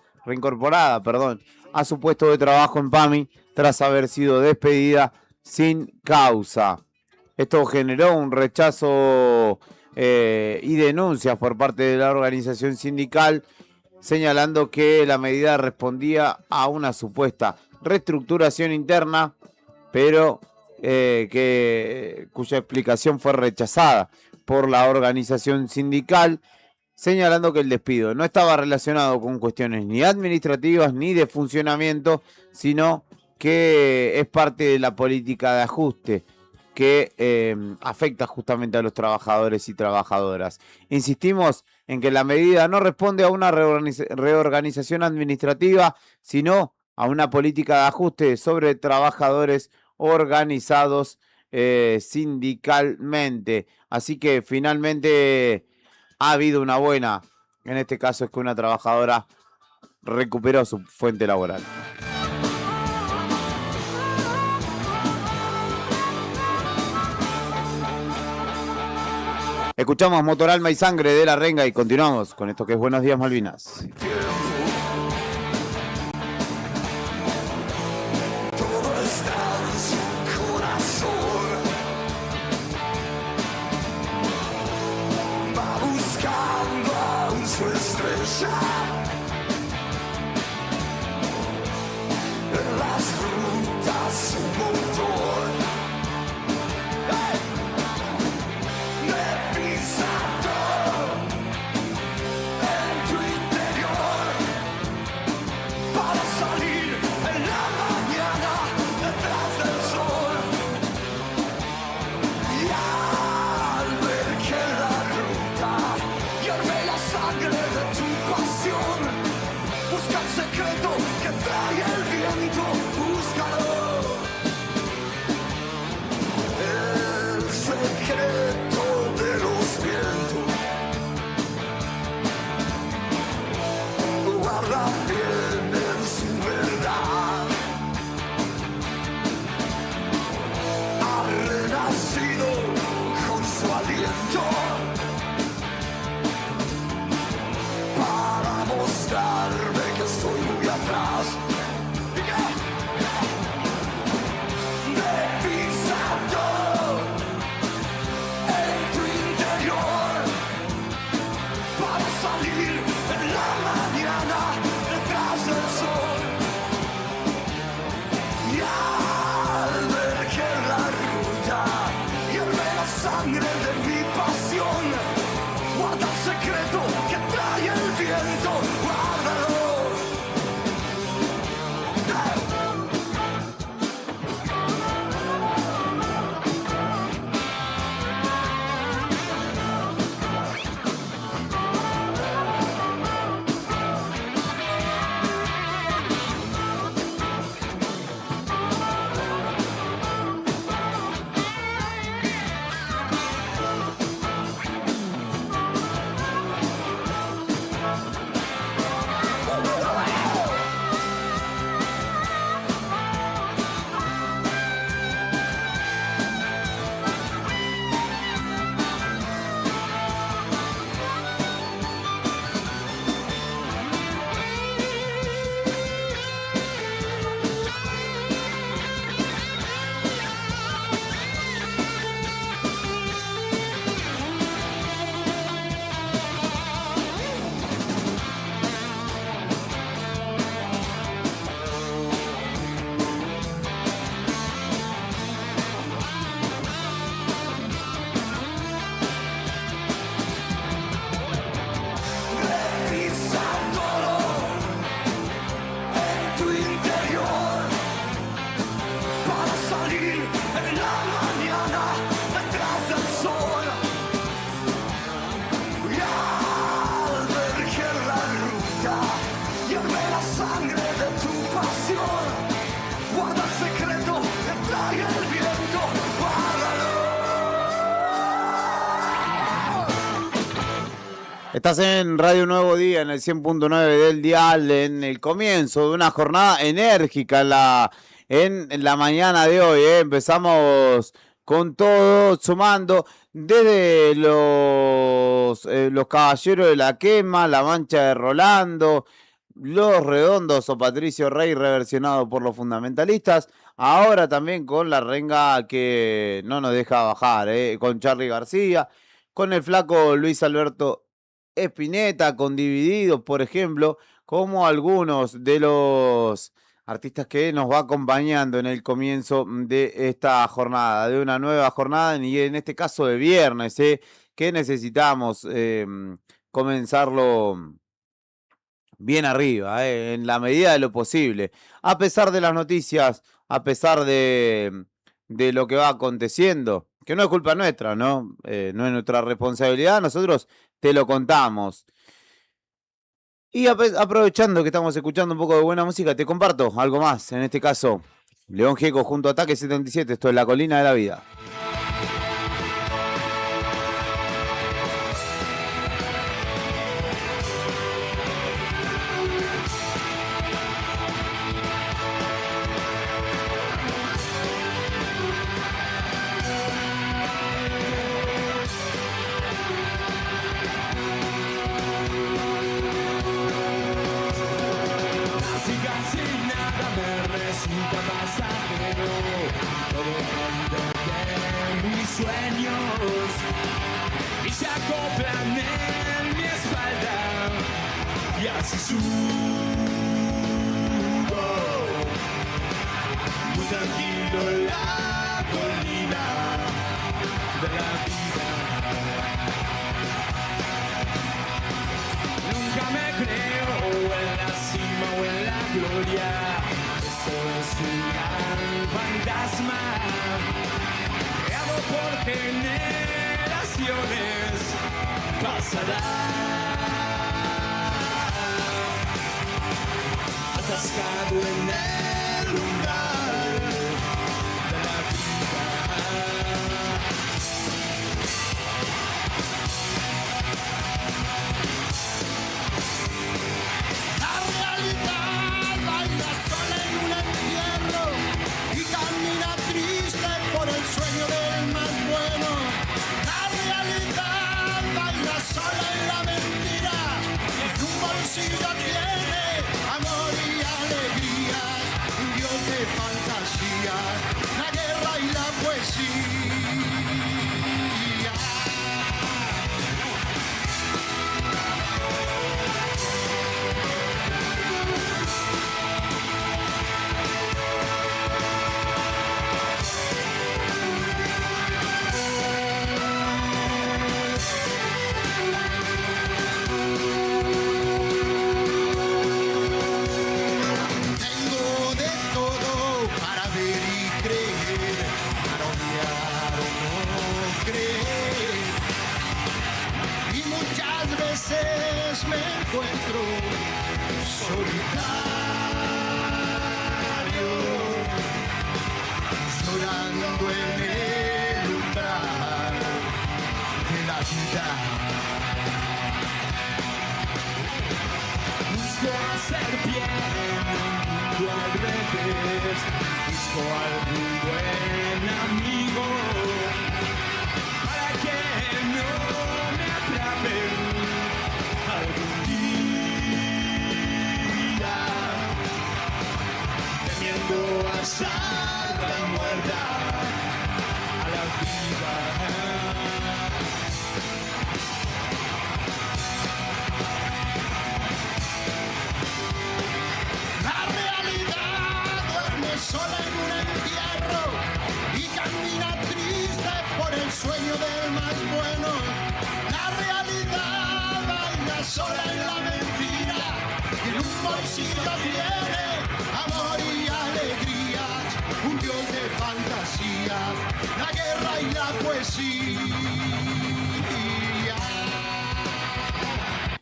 a su puesto de trabajo en PAMI tras haber sido despedida sin causa. Esto generó un rechazo y denuncias por parte de la organización sindical, señalando que la medida respondía a una supuesta reestructuración interna, pero cuya explicación fue rechazada por la organización sindical, señalando que el despido no estaba relacionado con cuestiones ni administrativas ni de funcionamiento, sino que es parte de la política de ajuste que afecta justamente a los trabajadores y trabajadoras. Insistimos en que la medida no responde a una reorganización administrativa, sino a una política de ajuste sobre trabajadores organizados sindicalmente. Así que finalmente ha habido una buena, en este caso es que una trabajadora recuperó su fuente laboral. Escuchamos Motor, Alma y Sangre de La Renga y continuamos con esto que es Buenos Días Malvinas. Para salir en la mañana detrás Estás en Radio Nuevo Día, en el 100.9 del dial, en el comienzo de una jornada enérgica en la mañana de hoy. Empezamos con todo, sumando desde los Caballeros de la Quema, La Mancha de Rolando, Los Redondos o Patricio Rey, reversionado por los fundamentalistas. Ahora también con la renga que no nos deja bajar, con Charly García, con el flaco Luis Alberto Spinetta, con Divididos, por ejemplo, como algunos de los artistas que nos va acompañando en el comienzo de esta jornada, de una nueva jornada, y en este caso de viernes, que necesitamos comenzarlo bien arriba, en la medida de lo posible, a pesar de las noticias, a pesar de lo que va aconteciendo, que no es culpa nuestra, ¿no? No es nuestra responsabilidad, nosotros te lo contamos. Y aprovechando que estamos escuchando un poco de buena música, te comparto algo más. En este caso, León Gieco junto a Ataque 77. Esto es La Colina de la Vida.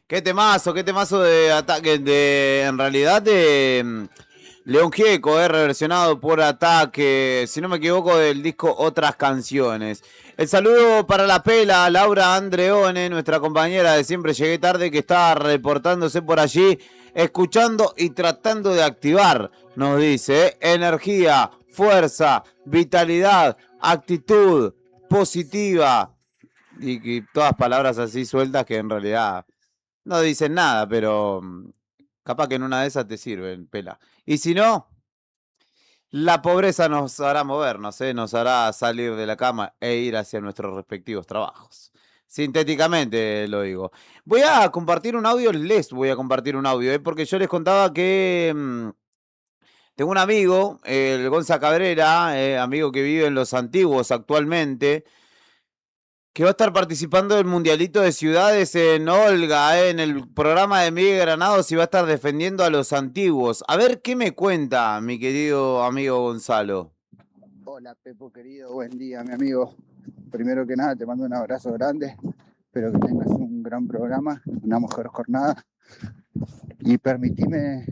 Qué temazo de ataque, en realidad León Gieco, reversionado por Ataque, si no me equivoco, del disco Otras Canciones. El saludo para la Pela, Laura Andreone, nuestra compañera de Siempre Llegué Tarde, que está reportándose por allí, escuchando y tratando de activar, nos dice, energía, fuerza, vitalidad, actitud positiva, y todas palabras así sueltas que en realidad no dicen nada, pero capaz que en una de esas te sirven, Pela. Y si no, la pobreza nos hará movernos, nos hará salir de la cama e ir hacia nuestros respectivos trabajos. Sintéticamente lo digo. Voy a compartir un audio, les voy a compartir un audio, porque yo les contaba que tengo un amigo, el Gonza Cabrera, amigo que vive en Los Antiguos actualmente, que va a estar participando del Mundialito de Ciudades en Olga, en el programa de Miguel Granados, y va a estar defendiendo a Los Antiguos. A ver qué me cuenta mi querido amigo Gonzalo. Hola Pepo querido, buen día mi amigo. Primero que nada te mando un abrazo grande, espero que tengas un gran programa, una mejor jornada, y permitime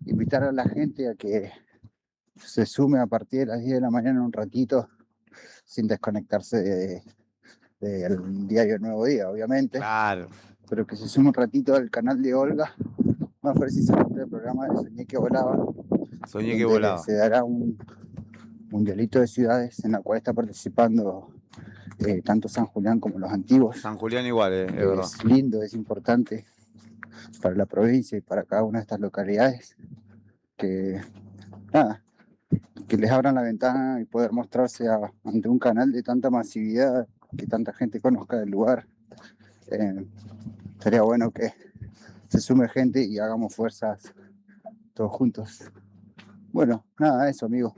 invitar a la gente a que se sume a partir de las 10 de la mañana un ratito, sin desconectarse del diario Nuevo Día, obviamente. Claro. Pero que se sume un ratito al canal de Olga, más precisamente el programa de Soñé que Volaba. Soñé que volaba. Se dará un Mundialito de Ciudades en la cual está participando tanto San Julián como Los Antiguos. San Julián igual, es verdad. Es lindo, es importante para la provincia y para cada una de estas localidades que les abran la ventana y poder mostrarse ante un canal de tanta masividad, que tanta gente conozca del lugar. Sería bueno que se sume gente y hagamos fuerzas todos juntos. Bueno, nada, eso amigo,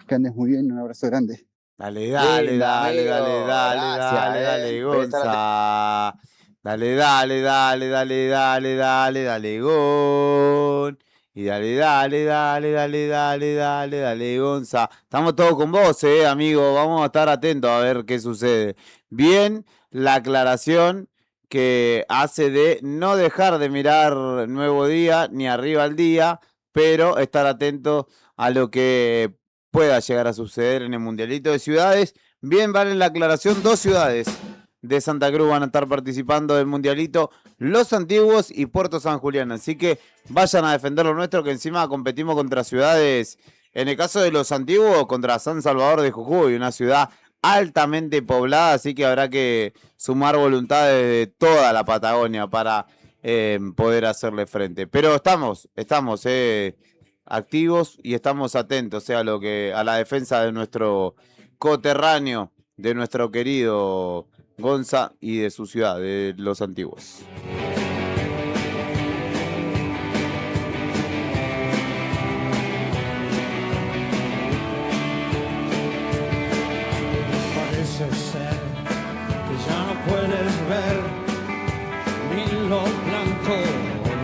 que andes muy bien, un abrazo grande. Dale, Lindo, Gonza. Dale, Gon. Y dale, Gonza. Estamos todos con vos, amigo. Vamos a estar atentos a ver qué sucede. Bien, la aclaración que hace de no dejar de mirar Nuevo Día ni Arriba al Día, pero estar atentos a lo que pueda llegar a suceder en el Mundialito de Ciudades. Bien, vale la aclaración, 2 ciudades de Santa Cruz van a estar participando del Mundialito, Los Antiguos y Puerto San Julián. Así que vayan a defender lo nuestro, que encima competimos contra ciudades, en el caso de Los Antiguos, contra San Salvador de Jujuy, una ciudad altamente poblada, así que habrá que sumar voluntades de toda la Patagonia para poder hacerle frente. Pero estamos activos y estamos atentos a la defensa de nuestro coterráneo, de nuestro querido Gonza y de su ciudad, de Los Antiguos. Parece ser que ya no puedes ver ni lo blanco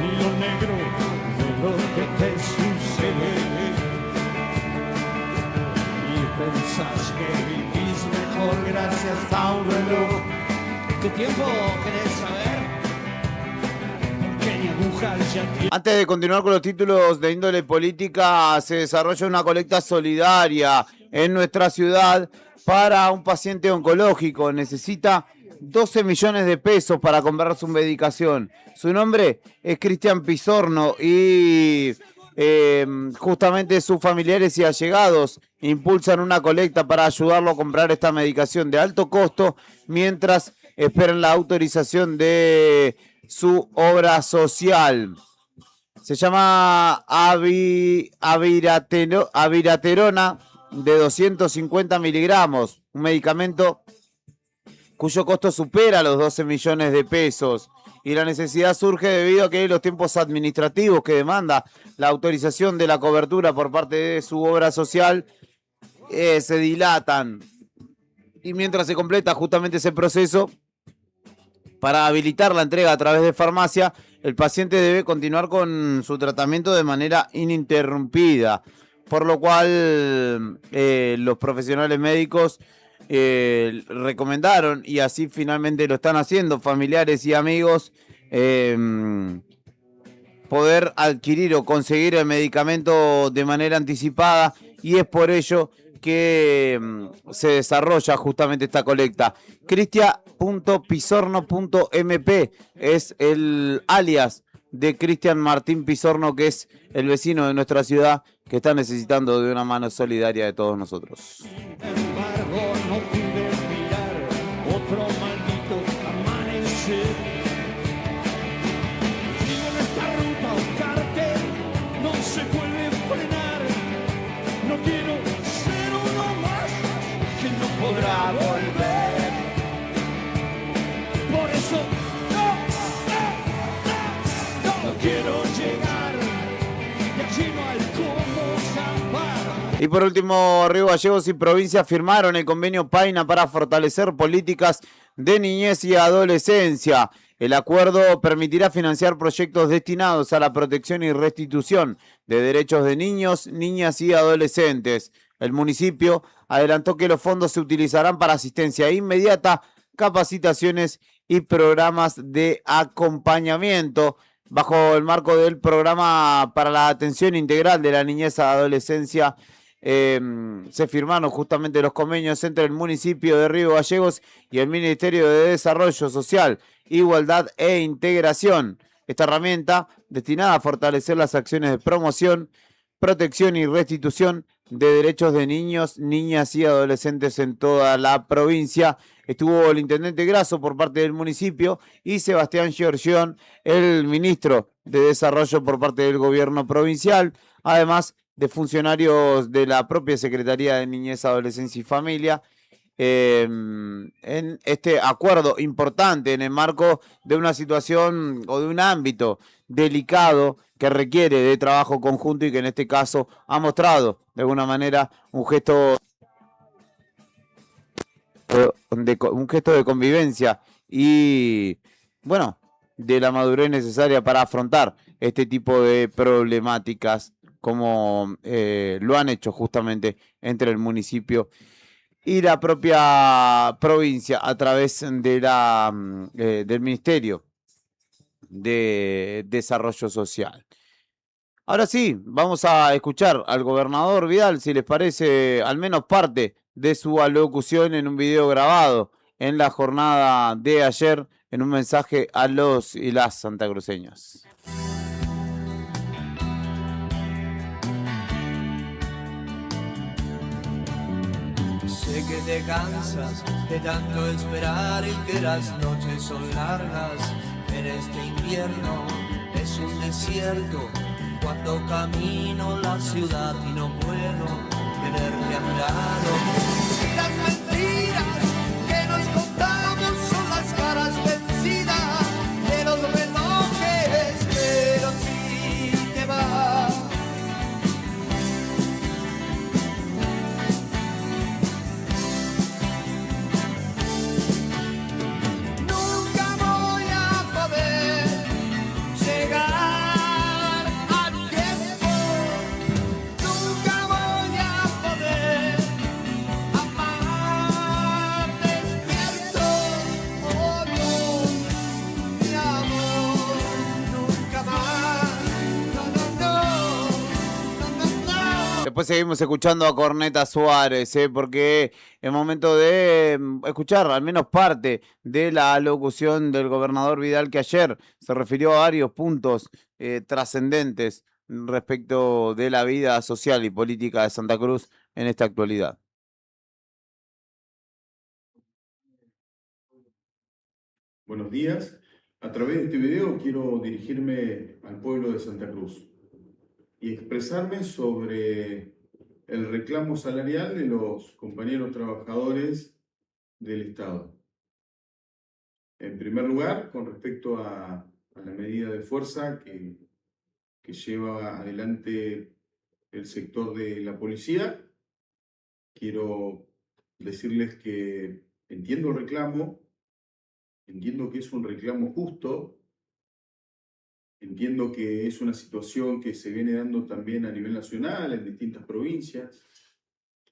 ni lo negro de lo que te sucede, y pensás que vivís mejor gracias a un reloj. ¿Qué tiempo querés saber? ¿Qué dibujas ya tiene? Antes de continuar con los títulos de índole política, se desarrolla una colecta solidaria en nuestra ciudad para un paciente oncológico. Necesita 12 millones de pesos para comprar su medicación. Su nombre es Cristian Pizorno y justamente sus familiares y allegados impulsan una colecta para ayudarlo a comprar esta medicación de alto costo mientras esperan la autorización de su obra social. Se llama Aviraterona de 250 miligramos, un medicamento cuyo costo supera los 12 millones de pesos. Y la necesidad surge debido a que los tiempos administrativos que demanda la autorización de la cobertura por parte de su obra social se dilatan. Y mientras se completa justamente ese proceso, para habilitar la entrega a través de farmacia, el paciente debe continuar con su tratamiento de manera ininterrumpida. Por lo cual los profesionales médicos recomendaron, y así finalmente lo están haciendo familiares y amigos, poder adquirir o conseguir el medicamento de manera anticipada, y es por ello que se desarrolla justamente esta colecta. Cristia.pisorno.mp es el alias de Cristian Martín Pisorno, que es el vecino de nuestra ciudad que está necesitando de una mano solidaria de todos nosotros. Sin embargo, no pude mirar otro maldito amanecer. Sigo en esta ruta, un cartel no se puede frenar. No quiero ser uno más que no podrá volver. Por eso no quiero llegar y allí no hay cómo zafar. Y por último, Río Gallegos y provincia firmaron el convenio Paina para fortalecer políticas de niñez y adolescencia. El acuerdo permitirá financiar proyectos destinados a la protección y restitución de derechos de niños, niñas y adolescentes. El municipio adelantó que los fondos se utilizarán para asistencia inmediata, capacitaciones y programas de acompañamiento. Bajo el marco del programa para la atención integral de la niñez y adolescencia, se firmaron justamente los convenios entre el municipio de Río Gallegos y el Ministerio de Desarrollo Social, Igualdad e Integración. Esta herramienta, destinada a fortalecer las acciones de promoción, protección y restitución de derechos de niños, niñas y adolescentes en toda la provincia. Estuvo el intendente Grasso por parte del municipio y Sebastián Giorgión, el ministro de Desarrollo por parte del gobierno provincial, además de funcionarios de la propia Secretaría de Niñez, Adolescencia y Familia, en este acuerdo importante en el marco de una situación o de un ámbito delicado que requiere de trabajo conjunto y que en este caso ha mostrado de alguna manera un gesto de convivencia y, bueno, de la madurez necesaria para afrontar este tipo de problemáticas, como lo han hecho justamente entre el municipio y la propia provincia a través de del Ministerio de Desarrollo Social. Ahora sí, vamos a escuchar al gobernador Vidal, si les parece, al menos parte de su alocución en un video grabado en la jornada de ayer, en un mensaje a los y las santacruceños. Sé que te cansas de tanto esperar y que las noches son largas. En este invierno es un desierto cuando camino la ciudad y no puedo tenerte a mi lado. Las mentiras que nos contamos son las caras vencidas de los relojes, pero si te vas. Después seguimos escuchando a Corneta Suárez, porque es momento de escuchar al menos parte de la alocución del gobernador Vidal, que ayer se refirió a varios puntos trascendentes respecto de la vida social y política de Santa Cruz en esta actualidad. Buenos días. A través de este video quiero dirigirme al pueblo de Santa Cruz y expresarme sobre el reclamo salarial de los compañeros trabajadores del Estado. En primer lugar, con respecto a la medida de fuerza que lleva adelante el sector de la policía, quiero decirles que entiendo el reclamo, entiendo que es un reclamo justo, entiendo que es una situación que se viene dando también a nivel nacional, en distintas provincias.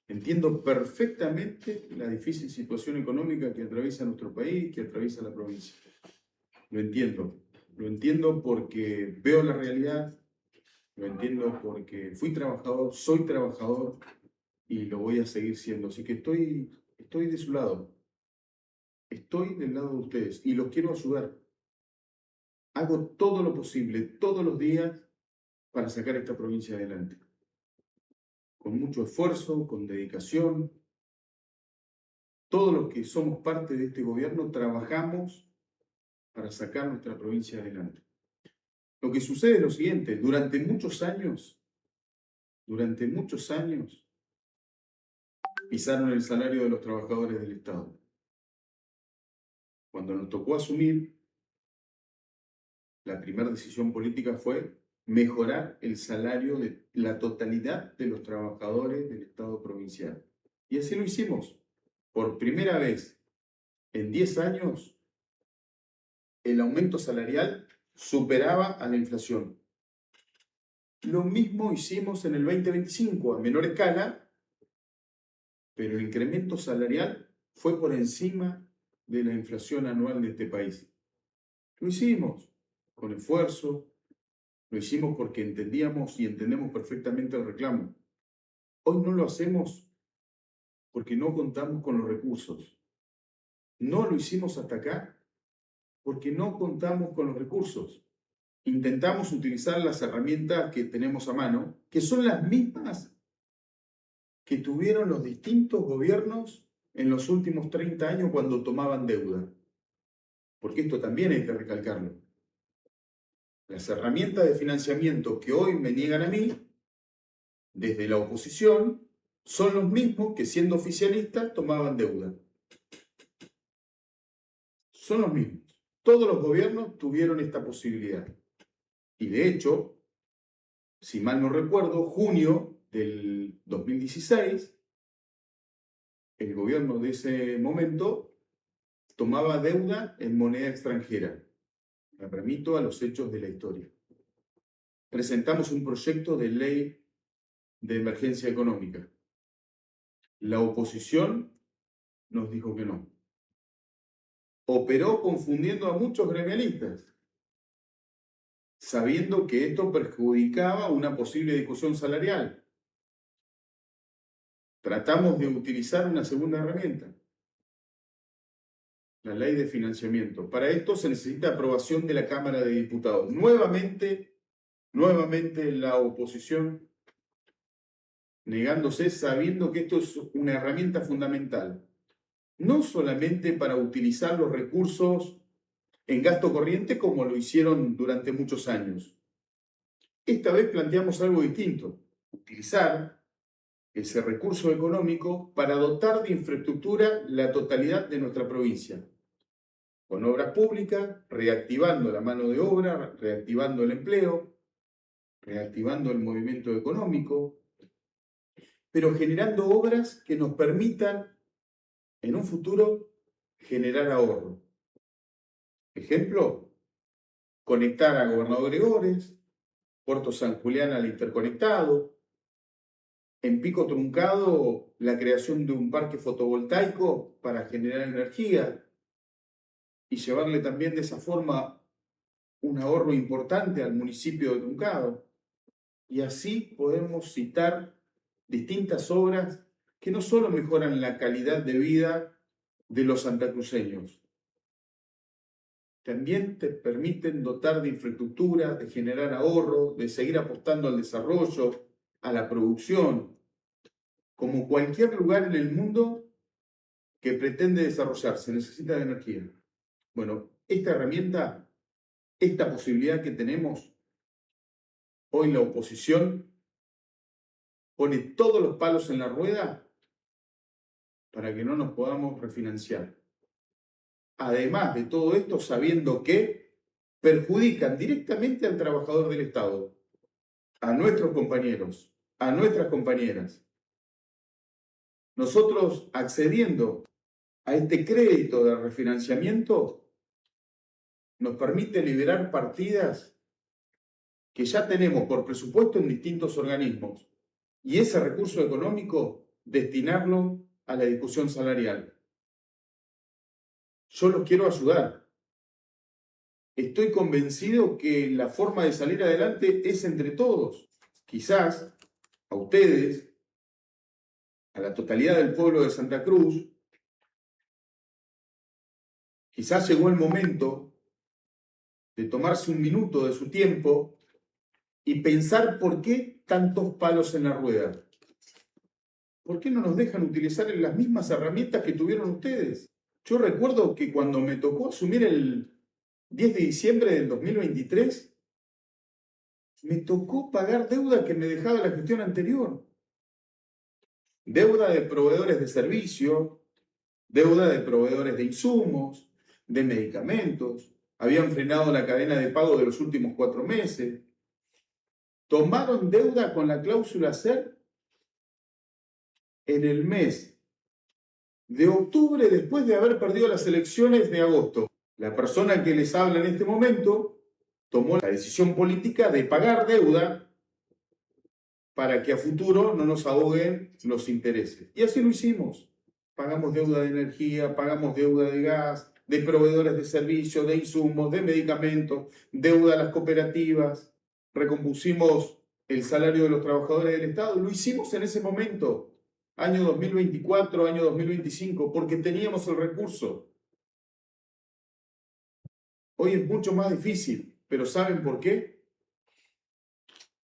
Entiendo perfectamente la difícil situación económica que atraviesa nuestro país, que atraviesa la provincia. Lo Lo entiendo porque veo la realidad, lo entiendo porque fui trabajador, soy trabajador y lo voy a seguir siendo. Así que estoy de su lado, estoy del lado de ustedes y los quiero ayudar. Hago todo lo posible, todos los días, para sacar esta provincia adelante. Con mucho esfuerzo, con dedicación. Todos los que somos parte de este gobierno trabajamos para sacar nuestra provincia adelante. Lo que sucede es lo siguiente, durante muchos años, pisaron el salario de los trabajadores del Estado. Cuando nos tocó asumir, la primera decisión política fue mejorar el salario de la totalidad de los trabajadores del Estado provincial. Y así lo hicimos. Por primera vez en 10 años, el aumento salarial superaba a la inflación. Lo mismo hicimos en el 2025, a menor escala, pero el incremento salarial fue por encima de la inflación anual de este país. Lo hicimos con esfuerzo, lo hicimos porque entendíamos y entendemos perfectamente el reclamo. Hoy no lo hacemos porque no contamos con los recursos. No lo hicimos hasta acá porque no contamos con los recursos. Intentamos utilizar las herramientas que tenemos a mano, que son las mismas que tuvieron los distintos gobiernos en los últimos 30 años cuando tomaban deuda. Porque esto también hay que recalcarlo. Las herramientas de financiamiento que hoy me niegan a mí, desde la oposición, son los mismos que siendo oficialistas tomaban deuda. Son los mismos. Todos los gobiernos tuvieron esta posibilidad. Y de hecho, si mal no recuerdo, junio del 2016, el gobierno de ese momento tomaba deuda en moneda extranjera. Me remito a los hechos de la historia. Presentamos un proyecto de ley de emergencia económica. La oposición nos dijo que no. Operó confundiendo a muchos gremialistas, sabiendo que esto perjudicaba una posible discusión salarial. Tratamos de utilizar una segunda herramienta, la ley de financiamiento. Para esto se necesita aprobación de la Cámara de Diputados. Nuevamente la oposición negándose, sabiendo que esto es una herramienta fundamental, no solamente para utilizar los recursos en gasto corriente como lo hicieron durante muchos años. Esta vez planteamos algo distinto, utilizar ese recurso económico para dotar de infraestructura la totalidad de nuestra provincia, con obras públicas, reactivando la mano de obra, reactivando el empleo, reactivando el movimiento económico, pero generando obras que nos permitan en un futuro generar ahorro. Ejemplo, conectar a Gobernador Gregores, Puerto San Julián al interconectado, en Pico Truncado la creación de un parque fotovoltaico para generar energía y llevarle también de esa forma un ahorro importante al municipio de Truncado. Y así podemos citar distintas obras que no solo mejoran la calidad de vida de los santacruceños, también te permiten dotar de infraestructura, de generar ahorro, de seguir apostando al desarrollo, a la producción, como cualquier lugar en el mundo que pretende desarrollarse, necesita de energía. Bueno, esta herramienta, esta posibilidad que tenemos, hoy la oposición pone todos los palos en la rueda para que no nos podamos refinanciar. Además de todo esto, sabiendo que perjudican directamente al trabajador del Estado, a nuestros compañeros, a nuestras compañeras. Nosotros, accediendo a este crédito de refinanciamiento, nos permite liberar partidas que ya tenemos por presupuesto en distintos organismos y ese recurso económico destinarlo a la discusión salarial. Yo los quiero ayudar. estoy convencido que la forma de salir adelante es entre todos. Quizás a ustedes, a la totalidad del pueblo de Santa Cruz, quizás llegó el momento de tomarse un minuto de su tiempo y pensar por qué tantos palos en la rueda. ¿Por qué no nos dejan utilizar las mismas herramientas que tuvieron ustedes? Yo recuerdo que cuando me tocó asumir el 10 de diciembre del 2023, me tocó pagar deuda que me dejaba la gestión anterior. Deuda de proveedores de servicio, deuda de proveedores de insumos, de medicamentos. Habían frenado la cadena de pago de los últimos 4 meses. Tomaron deuda con la cláusula SER en el mes de octubre, después de haber perdido las elecciones de agosto. La persona que les habla en este momento tomó la decisión política de pagar deuda para que a futuro no nos ahoguen los intereses. Y así lo hicimos. Pagamos deuda de energía, pagamos deuda de gas, de proveedores de servicios, de insumos, de medicamentos, deuda a las cooperativas. Recompusimos el salario de los trabajadores del Estado. Lo hicimos en ese momento, año 2024, año 2025, porque teníamos el recurso. Hoy es mucho más difícil, pero ¿saben por qué?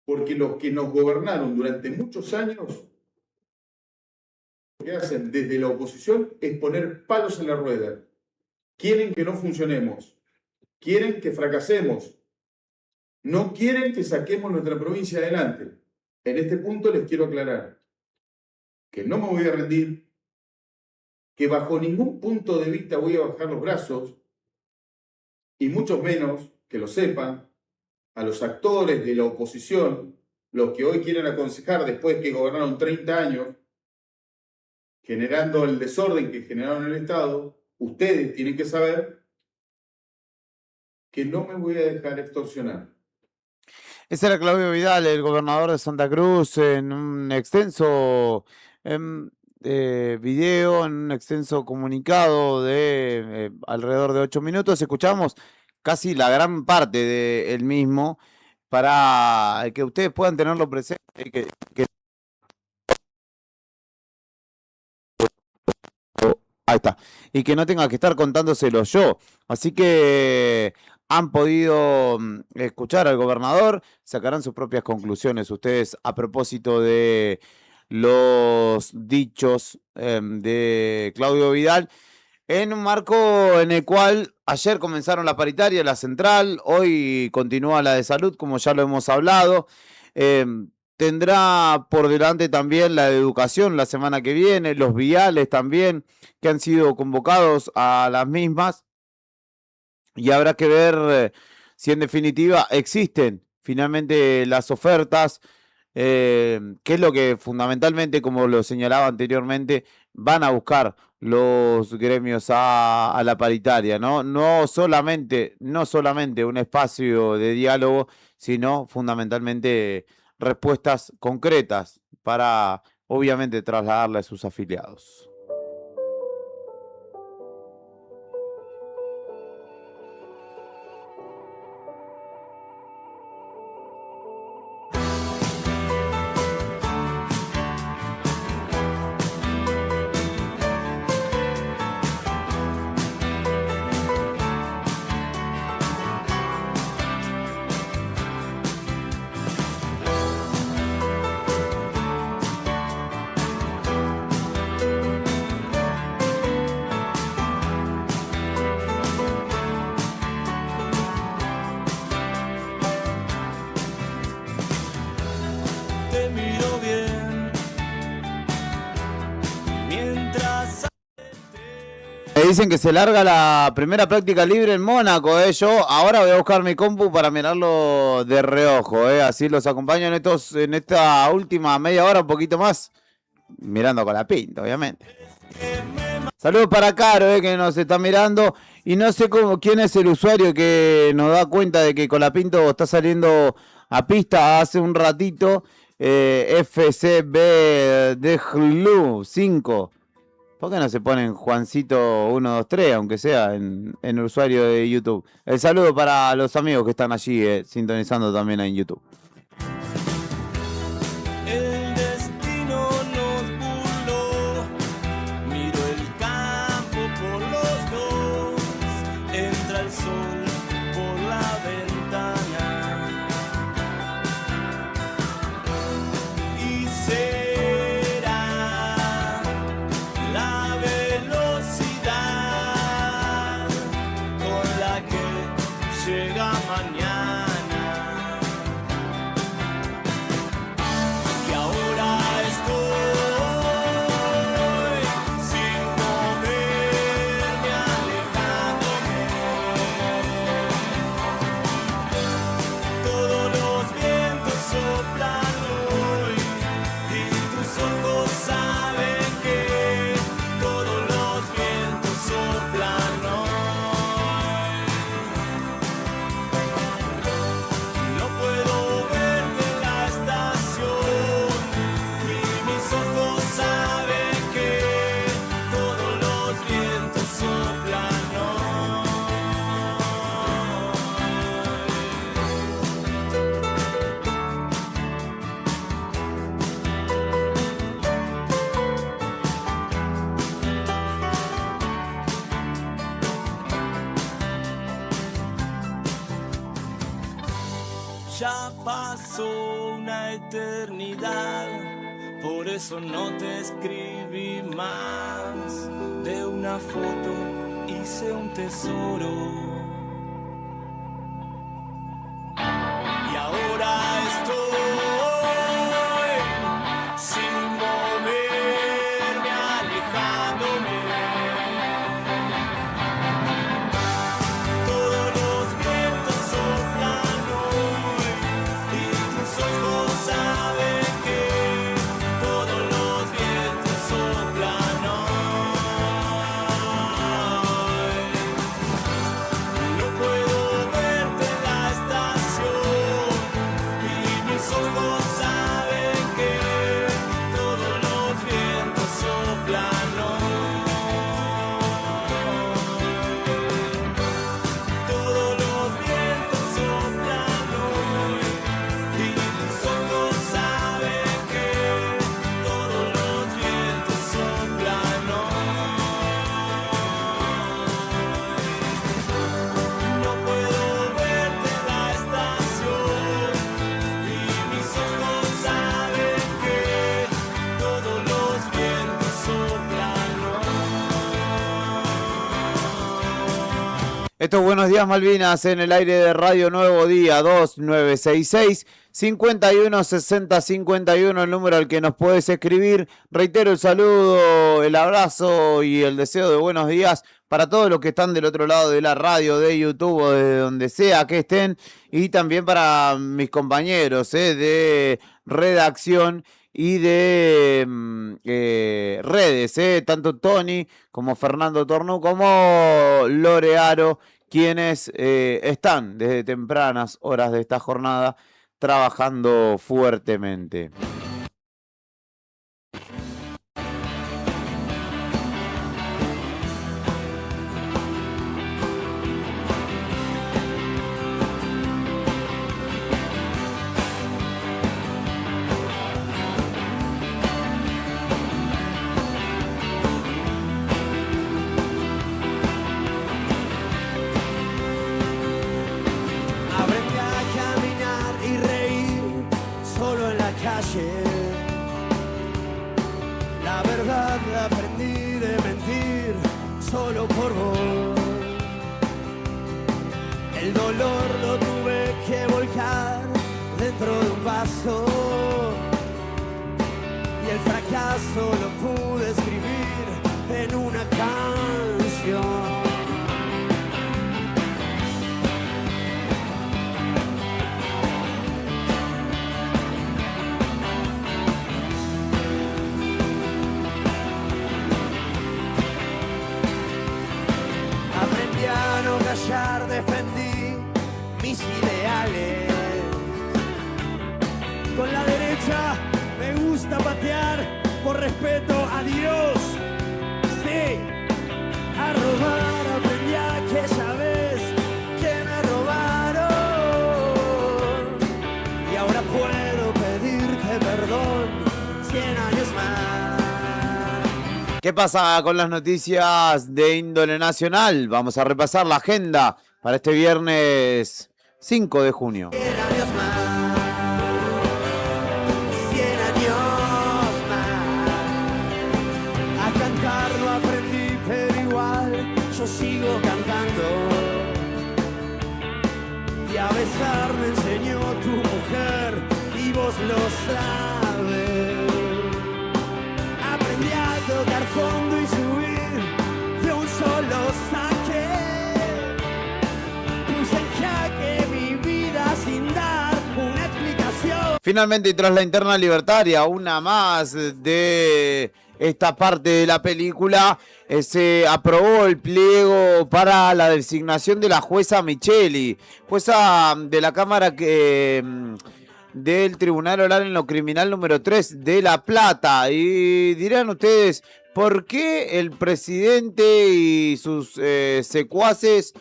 Porque los que nos gobernaron durante muchos años, lo que hacen desde la oposición es poner palos en la rueda. Quieren que no funcionemos, quieren que fracasemos, no quieren que saquemos nuestra provincia adelante. En este punto les quiero aclarar que no me voy a rendir, que bajo ningún punto de vista voy a bajar los brazos, y mucho menos, que lo sepan, a los actores de la oposición, los que hoy quieren aconsejar después que gobernaron 30 años, generando el desorden que generaron en el Estado, ustedes tienen que saber que no me voy a dejar extorsionar. Ese era Claudio Vidal, el gobernador de Santa Cruz, en un extenso video, en un extenso comunicado de alrededor de 8 minutos. Escuchamos casi la gran parte del mismo para que ustedes puedan tenerlo presente. Ahí está. Y que no tenga que estar contándoselo yo. Así que han podido escuchar al gobernador, sacarán sus propias conclusiones ustedes a propósito de los dichos de Claudio Vidal, en un marco en el cual ayer comenzaron la paritaria, la central, hoy continúa la de salud, como ya lo hemos hablado. Tendrá por delante también la de educación la semana que viene, los viales también, que han sido convocados a las mismas. Y habrá que ver si en definitiva existen finalmente las ofertas, que es lo que fundamentalmente, como lo señalaba anteriormente, van a buscar los gremios a la paritaria, ¿no? No solamente un espacio de diálogo, sino fundamentalmente respuestas concretas para, obviamente, trasladarle a sus afiliados. Te miro bien mientras Me dicen que se larga la primera práctica libre en Mónaco, Yo ahora voy a buscar mi compu para mirarlo de reojo, Así los acompaño en esta última media hora, un poquito más, mirando con la pinta, obviamente. Saludos para Caro, que nos está mirando. Y no sé quién es el usuario que nos da cuenta de que Colapinto está saliendo a pista hace un ratito. FCB de 5. ¿Por qué no se ponen Juancito 123, aunque sea en el usuario de YouTube? El saludo para los amigos que están allí sintonizando también en YouTube. El destino nos burló, miro el campo por los dos, entra el sol por la ventana y será la velocidad con la que llega mañana. Ya pasó una eternidad, por eso no te escribí más. De una foto hice un tesoro. Y ahora estoy sin moverme, alejándome. Todos los vientos soplan hoy y tus ojos saben que todos los vientos soplan hoy. No puedo verte en la estación y mis ojos saben que todos los vientos soplan hoy. Todos los vientos soplan hoy y tus ojos saben que todos los vientos soplan hoy. No puedo verte en la estación y mis ojos saben que todos los vientos soplan hoy. Estos Buenos Días Malvinas en el aire de Radio Nuevo Día 2966 5160 51, el número al que nos puedes escribir. Reitero el saludo, el abrazo y el deseo de buenos días para todos los que están del otro lado de la radio, de YouTube o de donde sea que estén, y también para mis compañeros de redacción y de redes, tanto Tony como Fernando Tornú como Lorearo, quienes están desde tempranas horas de esta jornada trabajando fuertemente. Aprendí a caminar y reír solo en la calle. La verdad la aprendí de mentir solo por vos. El dolor lo tuve que volcar dentro de un vaso. Y el fracaso lo pude escribir en una canción. Aprendí a no callar, defendí mis ideales. Con la derecha me gusta patear por respeto a Dios. robar aprendí aquella vez que me robaron. Y ahora puedo pedirte perdón 100 años más. ¿Qué pasa con las noticias de índole nacional? Vamos a repasar la agenda para este viernes 5 de junio. 100 años más. 100 años más. A cantar no aprendí, pero igual yo sigo cantando. Y a besar me enseñó tu mujer y vos lo sabes. Aprendí a tocar fondo y subir de un solo saque. Puse en jaque mi vida sin dar una explicación. Finalmente, y tras la interna libertaria, una más de esta parte de la película, se aprobó el pliego para la designación de la jueza Micheli, jueza de la Cámara del Tribunal Oral en lo Criminal número 3 de La Plata. Y dirán ustedes, ¿por qué el presidente y sus secuaces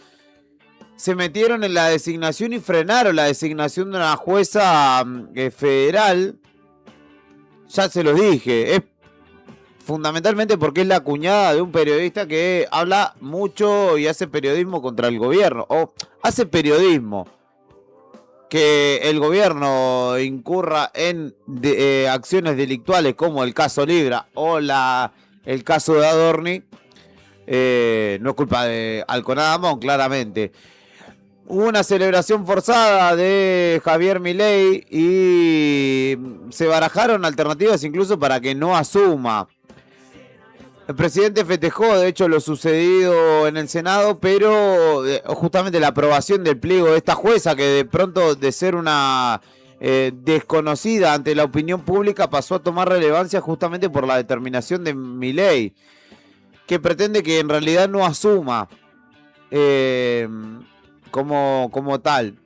se metieron en la designación y frenaron la designación de una jueza federal? Ya se los dije, es fundamentalmente porque es la cuñada de un periodista que habla mucho y hace periodismo contra el gobierno, o hace periodismo que el gobierno incurra en acciones delictuales como el caso Libra o el caso de Adorni. No es culpa de Alconada Amón, claramente. Hubo una celebración forzada de Javier Milei y se barajaron alternativas incluso para que no asuma. El presidente festejó, de hecho, lo sucedido en el Senado, pero justamente la aprobación del pliego de esta jueza, que de pronto de ser una desconocida ante la opinión pública, pasó a tomar relevancia justamente por la determinación de Milei, que pretende que en realidad no asuma como tal.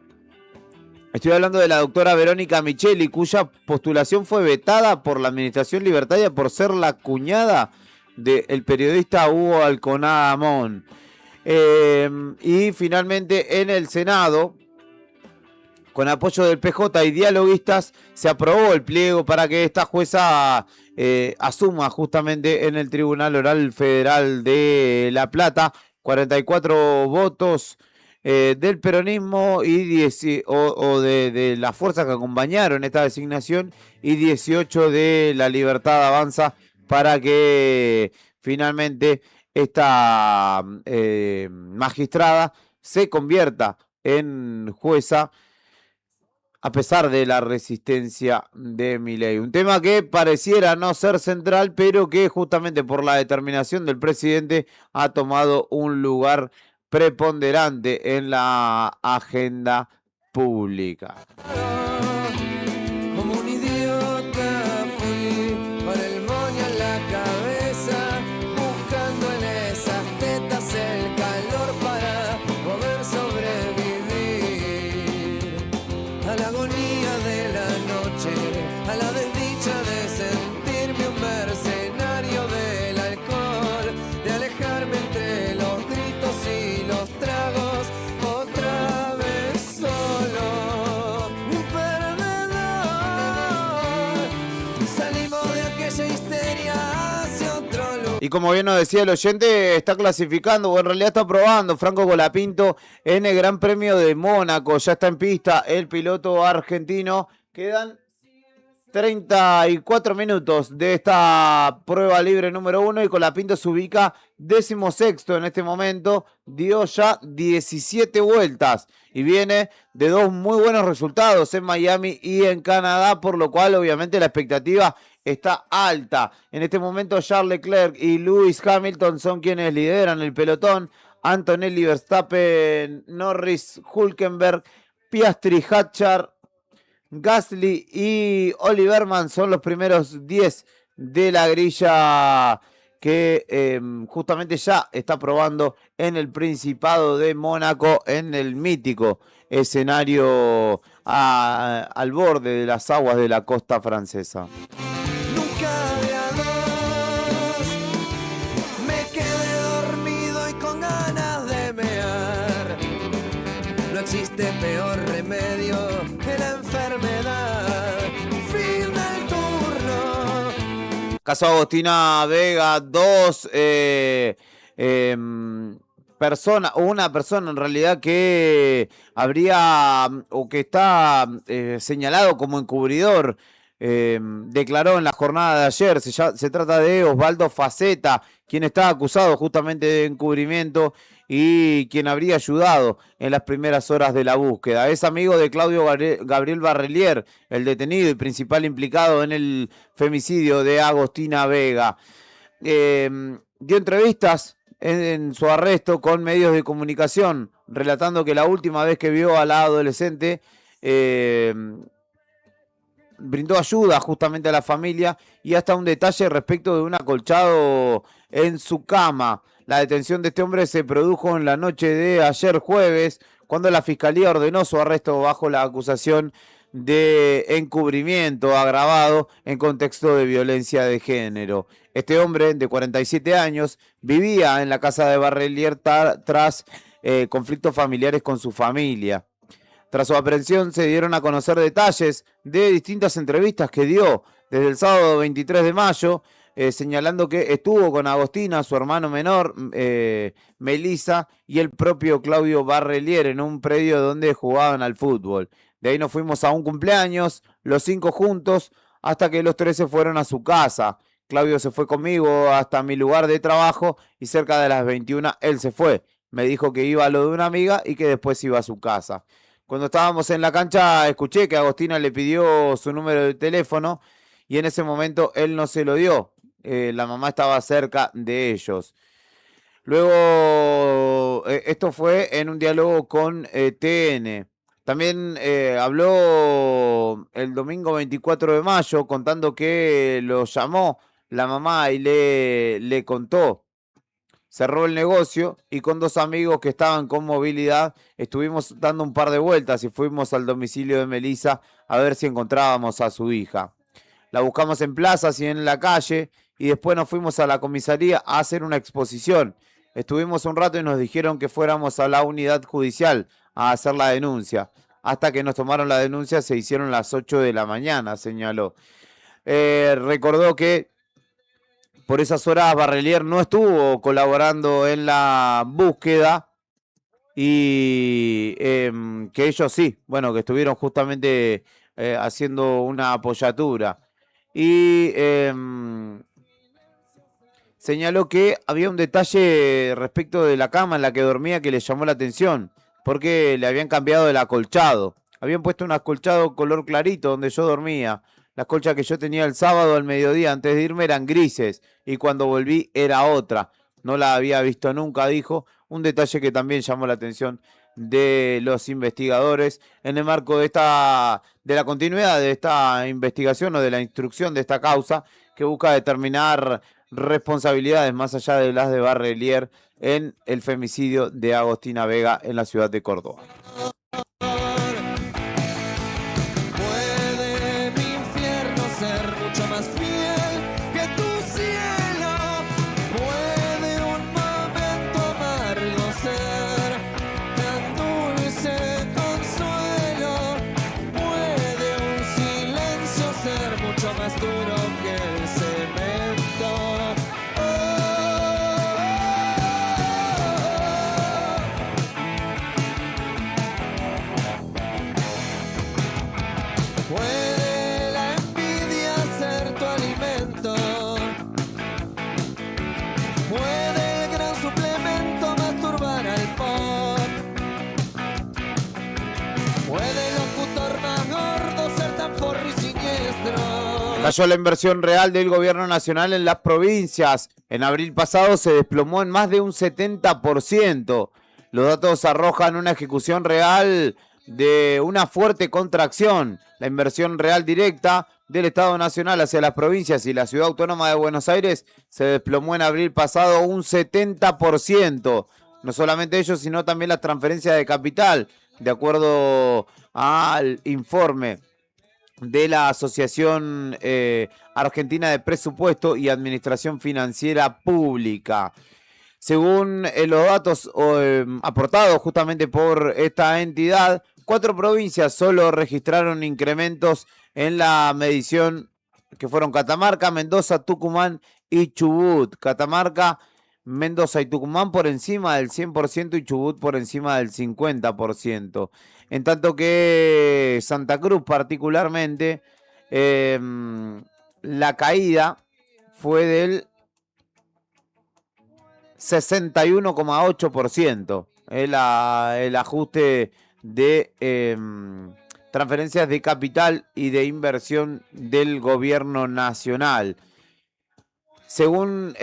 Estoy hablando de la doctora Verónica Micheli, cuya postulación fue vetada por la administración libertaria por ser la cuñada del periodista Hugo Alconada Amón. Y finalmente en el Senado, con apoyo del PJ y dialoguistas, se aprobó el pliego para que esta jueza asuma justamente en el Tribunal Oral Federal de La Plata. 44 votos del peronismo y de la fuerza que acompañaron esta designación, y 18 de La Libertad Avanza, para que finalmente esta magistrada se convierta en jueza a pesar de la resistencia de Milei. Un tema que pareciera no ser central, pero que justamente por la determinación del presidente ha tomado un lugar preponderante en la agenda pública. Como un idiota fui para el moño en la cabeza, buscando en esas tetas el calor para poder sobrevivir a la agonía de la noche, a la desdicha de sentirme un mercenario del alcohol, de alejarme entre los gritos y los tragos, otra vez solo, un perdedor. Salimos de aquella histeria hacia otro lugar. Y como bien nos decía el oyente, está clasificando, o en realidad está probando Franco Colapinto en el Gran Premio de Mónaco. Ya está en pista el piloto argentino. Quedan 34 minutos de esta prueba libre número 1 y Colapinto se ubica 16º en este momento. Dio ya 17 vueltas y viene de dos muy buenos resultados en Miami y en Canadá, por lo cual obviamente la expectativa está alta. En este momento Charles Leclerc y Lewis Hamilton son quienes lideran el pelotón. Antonelli, Verstappen, Norris, Hülkenberg, Piastri, Hadjar, Gasly y Oliverman son los primeros 10 de la grilla que justamente ya está probando en el Principado de Mónaco, en el mítico escenario al borde de las aguas de la costa francesa. Nunca de a dos me quedé dormido y Caso Agostina Vega, una persona en realidad que habría o que está señalado como encubridor, declaró en la jornada de ayer. Se trata de Osvaldo Faceta, quien está acusado justamente de encubrimiento y quien habría ayudado en las primeras horas de la búsqueda. Es amigo de Claudio Gabriel Barrelier, el detenido y principal implicado en el femicidio de Agostina Vega. Dio entrevistas en su arresto con medios de comunicación, relatando que la última vez que vio a la adolescente brindó ayuda justamente a la familia y hasta un detalle respecto de un acolchado en su cama. La detención de este hombre se produjo en la noche de ayer jueves, cuando la fiscalía ordenó su arresto bajo la acusación de encubrimiento agravado en contexto de violencia de género. Este hombre, de 47 años, vivía en la casa de Barrelier tras conflictos familiares con su familia. Tras su aprehensión se dieron a conocer detalles de distintas entrevistas que dio desde el sábado 23 de mayo, señalando que estuvo con Agostina, su hermano menor, Melissa, y el propio Claudio Barrelier en un predio donde jugaban al fútbol. De ahí nos fuimos a un cumpleaños, los 5 juntos, hasta que los 3 se fueron a su casa. Claudio se fue conmigo hasta mi lugar de trabajo y cerca de las 21 él se fue. Me dijo que iba a lo de una amiga y que después iba a su casa. Cuando estábamos en la cancha escuché que Agostina le pidió su número de teléfono y en ese momento él no se lo dio. La mamá estaba cerca de ellos. Luego, esto fue en un diálogo con TN. También habló el domingo 24 de mayo contando que lo llamó la mamá y le contó. Cerró el negocio y con 2 amigos que estaban con movilidad estuvimos dando un par de vueltas y fuimos al domicilio de Melissa a ver si encontrábamos a su hija. La buscamos en plazas y en la calle y después nos fuimos a la comisaría a hacer una exposición. Estuvimos un rato y nos dijeron que fuéramos a la unidad judicial a hacer la denuncia. Hasta que nos tomaron la denuncia se hicieron las 8 de la mañana, señaló. Recordó que por esas horas Barrelier no estuvo colaborando en la búsqueda y que ellos sí, bueno, que estuvieron justamente haciendo una apoyatura. Y señaló que había un detalle respecto de la cama en la que dormía que le llamó la atención, porque le habían cambiado el acolchado. Habían puesto un acolchado color clarito donde yo dormía. Las colchas que yo tenía el sábado al mediodía antes de irme eran grises y cuando volví era otra. No la había visto nunca, dijo. Un detalle que también llamó la atención de los investigadores en el marco de la continuidad de esta investigación o de la instrucción de esta causa que busca determinar responsabilidades más allá de las de Barrelier en el femicidio de Agostina Vega en la ciudad de Córdoba. Puede mi infierno ser mucho más fiel que tu cielo. Puede un momento amargo ser tan dulce consuelo. Puede un silencio ser mucho más duro que el cemento. Puede la envidia ser tu alimento. Puede el gran suplemento masturbar al pop. Puede el locutor más gordo ser tan forro y siniestro. Cayó la inversión real del gobierno nacional en las provincias. En abril pasado se desplomó en más de un 70%. Los datos arrojan una ejecución real de una fuerte contracción. La inversión real directa del Estado Nacional hacia las provincias y la Ciudad Autónoma de Buenos Aires se desplomó en abril pasado un 70%. No solamente ello, sino también las transferencias de capital, de acuerdo al informe de la Asociación Argentina de Presupuesto y Administración Financiera Pública. Según los datos aportados justamente por esta entidad, 4 provincias solo registraron incrementos en la medición que fueron Catamarca, Mendoza, Tucumán y Chubut. Catamarca, Mendoza y Tucumán por encima del 100% y Chubut por encima del 50%. En tanto que Santa Cruz particularmente, la caída fue del 61,8%. El ajuste de transferencias de capital y de inversión del gobierno nacional. Según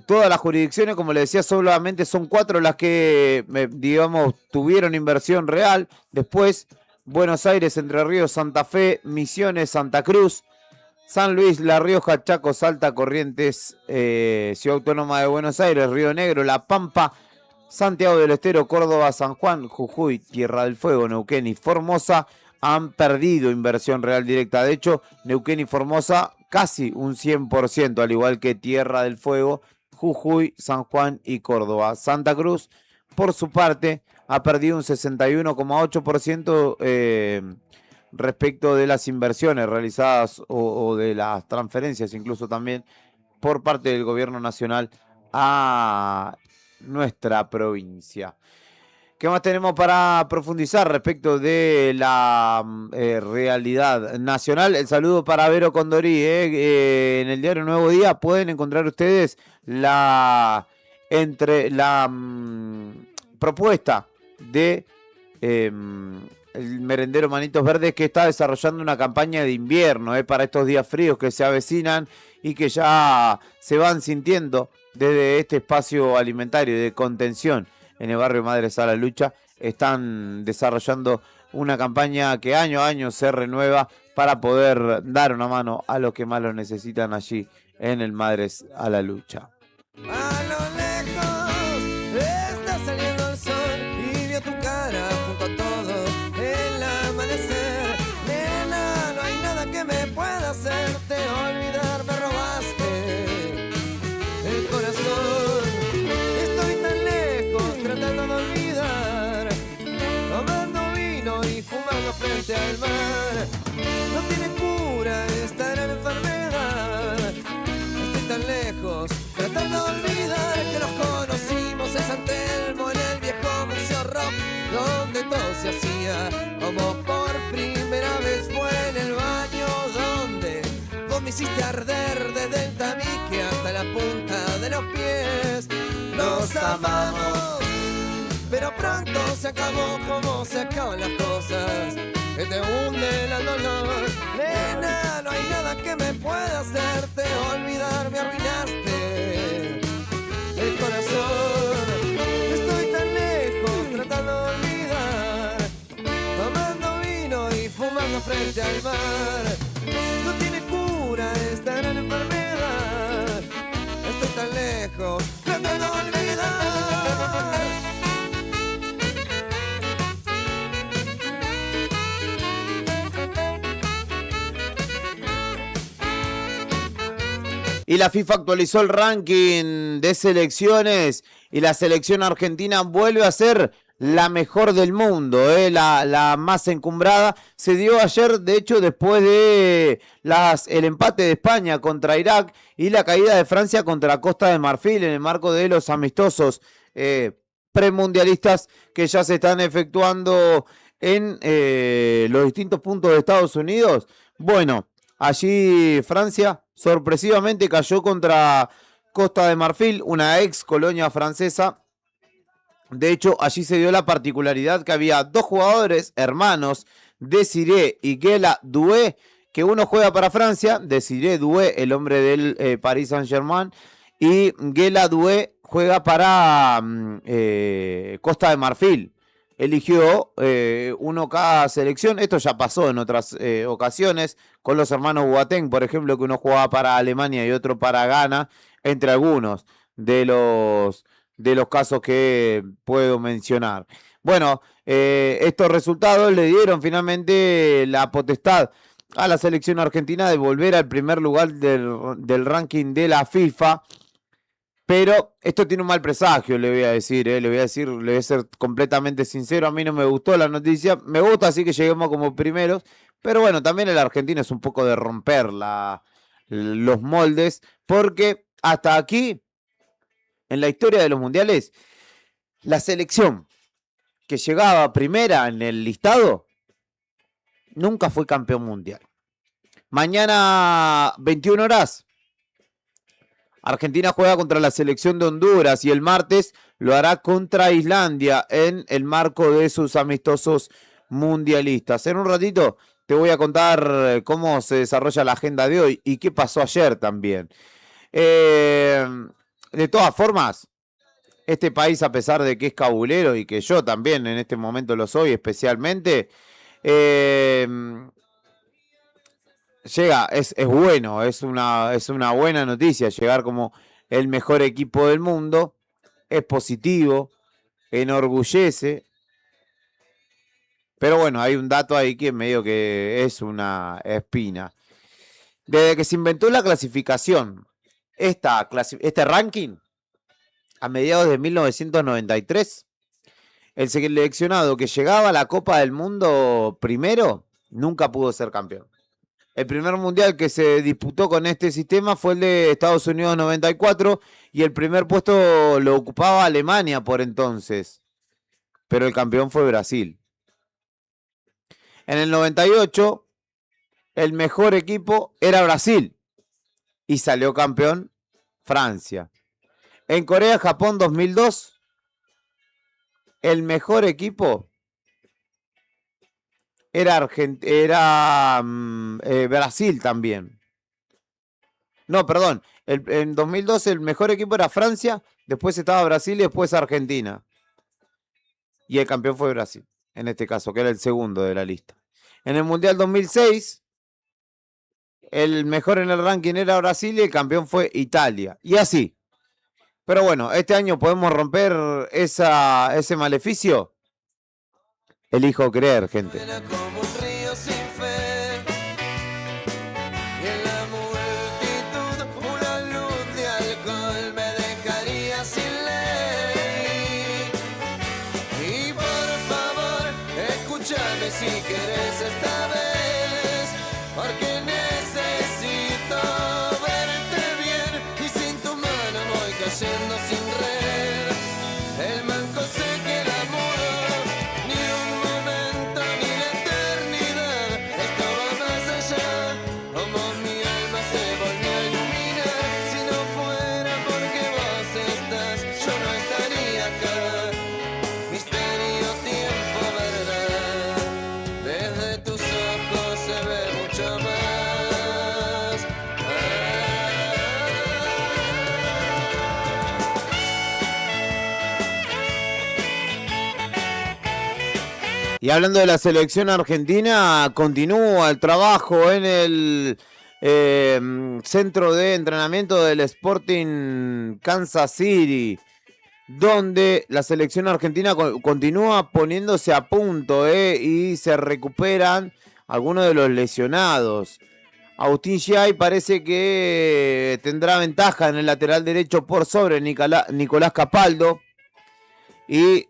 todas las jurisdicciones, como le decía, solamente son 4 las que, digamos, tuvieron inversión real. Después, Buenos Aires, Entre Ríos, Santa Fe, Misiones, Santa Cruz, San Luis, La Rioja, Chaco, Salta, Corrientes, Ciudad Autónoma de Buenos Aires, Río Negro, La Pampa, Santiago del Estero, Córdoba, San Juan, Jujuy, Tierra del Fuego, Neuquén y Formosa han perdido inversión real directa. De hecho, Neuquén y Formosa casi un 100%, al igual que Tierra del Fuego, Jujuy, San Juan y Córdoba. Santa Cruz, por su parte, ha perdido un 61,8% respecto de las inversiones realizadas o de las transferencias, incluso también por parte del gobierno nacional a nuestra provincia. ¿Qué más tenemos para profundizar respecto de la realidad nacional? El saludo para Vero Condorí. En el diario Nuevo Día pueden encontrar ustedes la propuesta de el merendero Manitos Verdes, que está desarrollando una campaña de invierno para estos días fríos que se avecinan y que ya se van sintiendo desde este espacio alimentario de contención en el barrio Madres a la Lucha. Están desarrollando una campaña que año a año se renueva para poder dar una mano a los que más lo necesitan allí en el Madres a la Lucha. A lo lejos está saliendo el sol y vio tu cara junto a todo el amanecer. Nena, no hay nada que me pueda hacerte olvidar, me robaste el corazón. Estoy tan lejos tratando de olvidar, tomando vino y fumando frente al mar. No tiene cura esta gran enfermedad. Estoy tan lejos tratando de olvidar que nos conocimos en San Telmo, en el viejo Museo Rock, donde todo se hacía como por primera vez. Fue en el baño donde vos me hiciste arder desde el tabique hasta la punta de los pies. Nos amamos, pero pronto se acabó como se acaban las cosas, que te hunden al dolor. Nena, no hay nada que me pueda hacerte olvidar, me arruinaste el corazón. Estoy tan lejos tratando de olvidar, tomando vino y fumando frente al mar. No tiene cura esta gran enfermedad. Estoy tan lejos tratando de olvidar. Y la FIFA actualizó el ranking de selecciones y la selección argentina vuelve a ser la mejor del mundo, la más encumbrada. Se dio ayer, de hecho, después de el empate de España contra Irak y la caída de Francia contra Costa de Marfil en el marco de los amistosos premundialistas que ya se están efectuando en los distintos puntos de Estados Unidos. Bueno, allí Francia sorpresivamente cayó contra Costa de Marfil, una ex colonia francesa. De hecho, allí se dio la particularidad que había 2 jugadores hermanos, Désiré y Guela Doué, que uno juega para Francia, Désiré Doué, el hombre del Paris Saint-Germain, y Guela Doué juega para Costa de Marfil. Eligió uno cada selección. Esto ya pasó en otras ocasiones con los hermanos Boateng, por ejemplo, que uno jugaba para Alemania y otro para Ghana, entre algunos de los casos que puedo mencionar. Bueno, estos resultados le dieron finalmente la potestad a la selección argentina de volver al primer lugar del ranking de la FIFA. Pero esto tiene un mal presagio, le voy a decir, le voy a ser completamente sincero. A mí no me gustó la noticia. Me gusta así que lleguemos como primeros, Pero bueno, también el argentino es un poco de romper los moldes, porque hasta aquí, en la historia de los mundiales, la selección que llegaba primera en el listado nunca fue campeón mundial. Mañana, 21 horas, Argentina juega contra la selección de Honduras y el martes lo hará contra Islandia en el marco de sus amistosos mundialistas. En un ratito te voy a contar cómo se desarrolla la agenda de hoy y qué pasó ayer también. De todas formas, este país, a pesar de que es cabulero y que yo también en este momento lo soy especialmente, llega, es bueno, es una buena noticia llegar como el mejor equipo del mundo, es positivo, enorgullece, pero bueno, hay un dato ahí que medio que es una espina. Desde que se inventó la clasificación, este ranking, a mediados de 1993, el seleccionado que llegaba a la Copa del Mundo primero nunca pudo ser campeón. El primer mundial que se disputó con este sistema fue el de Estados Unidos 94 y el primer puesto lo ocupaba Alemania por entonces, pero el campeón fue Brasil. En el 98 el mejor equipo era Brasil y salió campeón Francia. En Corea-Japón 2002 el mejor equipo era Brasil también. No, perdón. En 2012 el mejor equipo era Francia, después estaba Brasil y después Argentina. Y el campeón fue Brasil, en este caso, que era el segundo de la lista. En el Mundial 2006, el mejor en el ranking era Brasil y el campeón fue Italia. Y así. Pero bueno, este año podemos romper ese maleficio. Elijo creer, gente. Como un río sin fe, y en la multitud una luz de alcohol me dejaría sin ley. Y por favor, escúchame si querés esta vez, porque necesito verte bien y sin tu mano voy cayendo sin red. El manco se queda mudo, ni un momento ni la eternidad. Esto va más allá, como mi alma se volvió a iluminar. Si no fuera porque vos estás, yo no estaría acá. Misterio, tiempo, verdad. Desde tus ojos se ve mucho más. Y hablando de la selección argentina, continúa el trabajo en el centro de entrenamiento del Sporting Kansas City, donde la selección argentina continúa poniéndose a punto y se recuperan algunos de los lesionados. Agustín Giai parece que tendrá ventaja en el lateral derecho por sobre Nicolás Capaldo y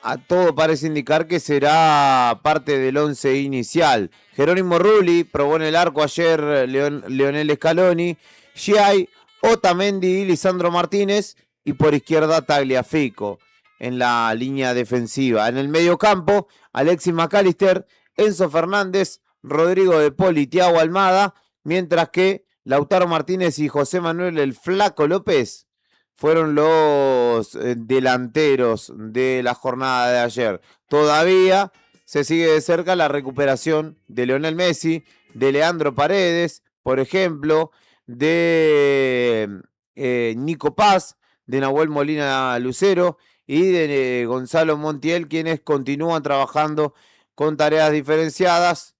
a todo parece indicar que será parte del once inicial. Jerónimo Rulli probó en el arco ayer Lionel Scaloni, Giai, Otamendi y Lisandro Martínez, y por izquierda Tagliafico en la línea defensiva. En el mediocampo, Alexis McAllister, Enzo Fernández, Rodrigo de Paul y Thiago Almada, mientras que Lautaro Martínez y José Manuel el Flaco López fueron los delanteros de la jornada de ayer. Todavía se sigue de cerca la recuperación de Lionel Messi, de Leandro Paredes, por ejemplo, de Nico Paz, de Nahuel Molina Lucero y de Gonzalo Montiel, quienes continúan trabajando con tareas diferenciadas,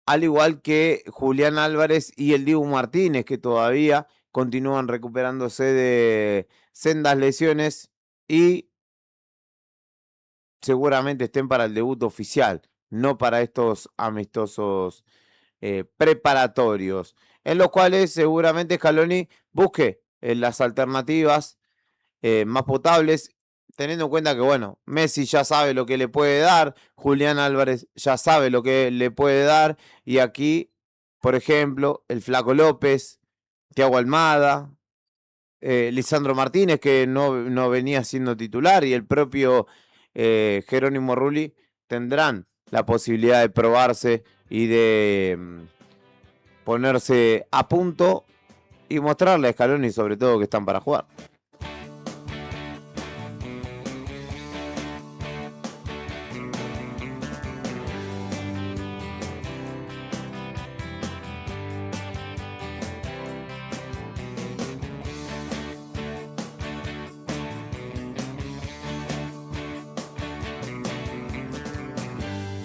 al igual que Julián Álvarez y el Dibu Martínez, que todavía continúan recuperándose de sendas lesiones y seguramente estén para el debut oficial, no para estos amistosos preparatorios, en los cuales seguramente Scaloni busque las alternativas más potables teniendo en cuenta que, bueno, Messi ya sabe lo que le puede dar, Julián Álvarez ya sabe lo que le puede dar, y aquí, por ejemplo, el Flaco López, Thiago Almada, Lisandro Martínez, que no venía siendo titular, y el propio Jerónimo Rulli tendrán la posibilidad de probarse y de ponerse a punto y mostrarle a Scaloni sobre todo que están para jugar.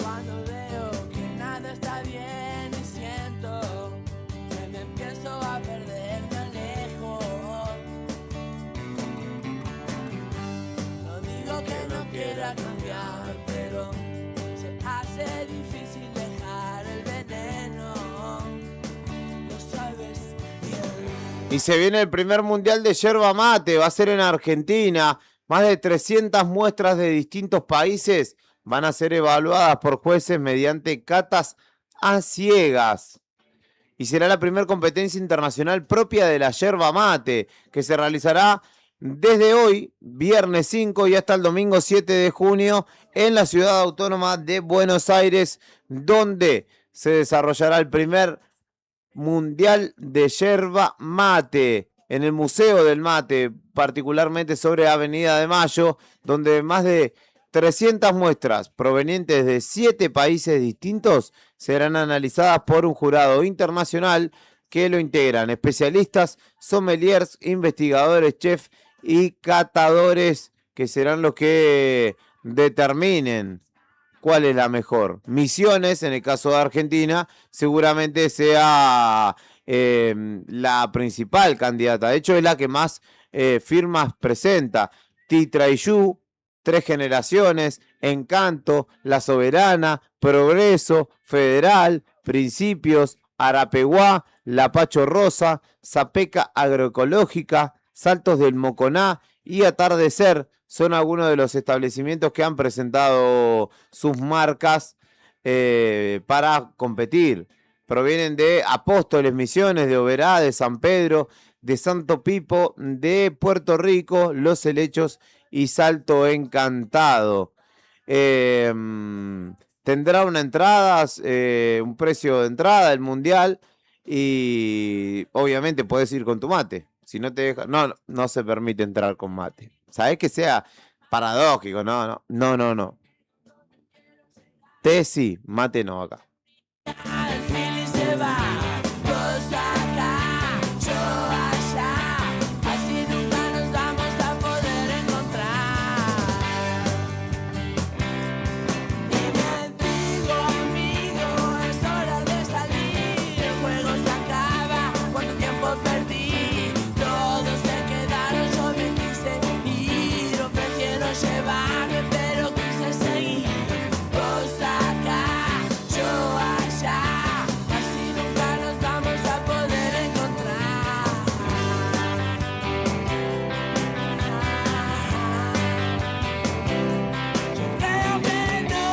Cuando veo que nada está bien y siento que me empiezo a perder, me alejo. No digo que no quiera cambiar, pero se hace difícil dejar el veneno. Lo sabes bien. Y se viene el primer mundial de yerba mate, va a ser en Argentina. Más de 300 muestras de distintos países van a ser evaluadas por jueces mediante catas a ciegas. Y será la primera competencia internacional propia de la yerba mate, que se realizará desde hoy, viernes 5 y hasta el domingo 7 de junio, en la ciudad autónoma de Buenos Aires, donde se desarrollará el primer mundial de yerba mate en el Museo del Mate, particularmente sobre Avenida de Mayo, donde más de 300 muestras provenientes de 7 países distintos serán analizadas por un jurado internacional que lo integran especialistas, sommeliers, investigadores, chefs y catadores, que serán los que determinen cuál es la mejor. Misiones, en el caso de Argentina, seguramente sea la principal candidata. De hecho, es la que más firmas presenta. Titraiyú, Tres Generaciones, Encanto, La Soberana, Progreso, Federal, Principios, Arapeguá, La Pacho Rosa, Zapeca Agroecológica, Saltos del Moconá y Atardecer son algunos de los establecimientos que han presentado sus marcas para competir. Provienen de Apóstoles, Misiones, de Oberá, de San Pedro, de Santo Pipo, de Puerto Rico, Los Helechos y Salto Encantado. Tendrá una entrada, un precio de entrada, el mundial, y obviamente podés ir con tu mate. Si no te deja, no se permite entrar con mate. Sabés que sea paradójico, no. Té sí, mate no acá. Al fin y se va, vos acá, yo allá, así nunca nos vamos a poder encontrar. Y me digo, amigo, es hora de salir, el juego se acaba, cuánto tiempo perdí, todos se quedaron, yo me quise ir, yo prefiero llevarme, pero quise seguir. Vos acá, yo allá, así nunca nos vamos a poder encontrar. Yo creo que no.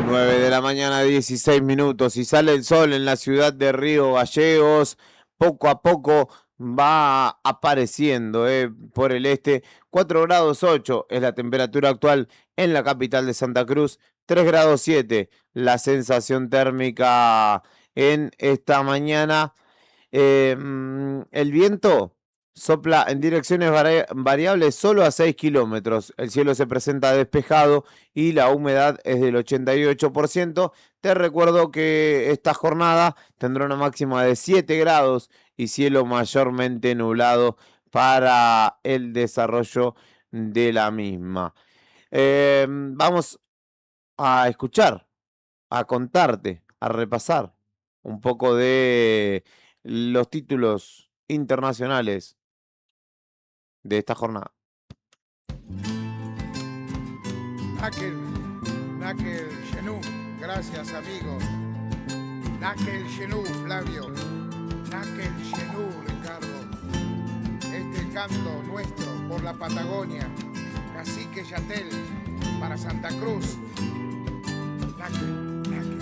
9 de la mañana, 16 minutos, y sale el sol en la ciudad de Río Gallegos. Poco a poco va apareciendo por el este. 4 grados 8 es la temperatura actual en la capital de Santa Cruz. 3 grados 7 la sensación térmica en esta mañana. El viento sopla en direcciones variables solo a 6 kilómetros. El cielo se presenta despejado y la humedad es del 88%. Te recuerdo que esta jornada tendrá una máxima de 7 grados y cielo mayormente nublado para el desarrollo de la misma. Vamos a escuchar, a contarte, a repasar un poco de los títulos internacionales de esta jornada. Nakel Genú, gracias amigo. Nakel Genú, Flavio. Nakel Genú, Ricardo. Este canto nuestro por la Patagonia. Cacique Yatel para Santa Cruz. Nakel, Nakel.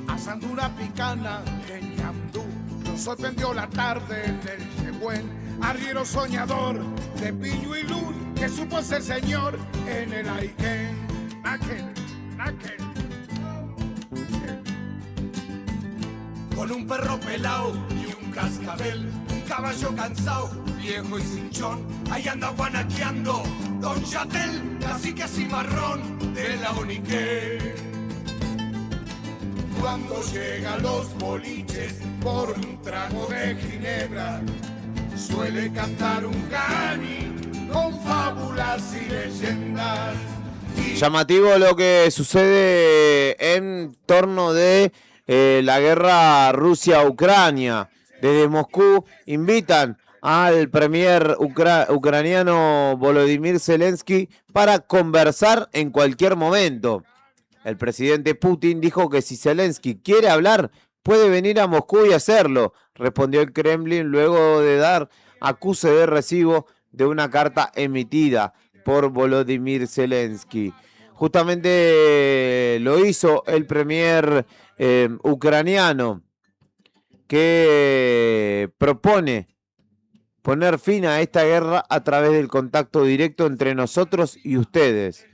Asando una picana en Ñandú. Nos sorprendió la tarde del Yehuen. Arriero soñador de Piño y Luz, que supo ser señor en el Aikén. Nakel, Nakel. Con un perro pelao y un cascabel, un caballo cansado, viejo y cinchón, ahí anda guanaqueando Don Yatel, cacique cimarrón de la Uniquén. Cuando llegan los boliches por un trago de ginebra, suele cantar un cani con fábulas y leyendas. Llamativo lo que sucede en torno de la guerra Rusia-Ucrania. Desde Moscú invitan al premier ucraniano Volodymyr Zelensky para conversar en cualquier momento. El presidente Putin dijo que si Zelensky quiere hablar, puede venir a Moscú y hacerlo, respondió el Kremlin luego de dar acuse de recibo de una carta emitida por Volodymyr Zelensky. Justamente lo hizo el premier ucraniano, que propone poner fin a esta guerra a través del contacto directo entre nosotros y ustedes.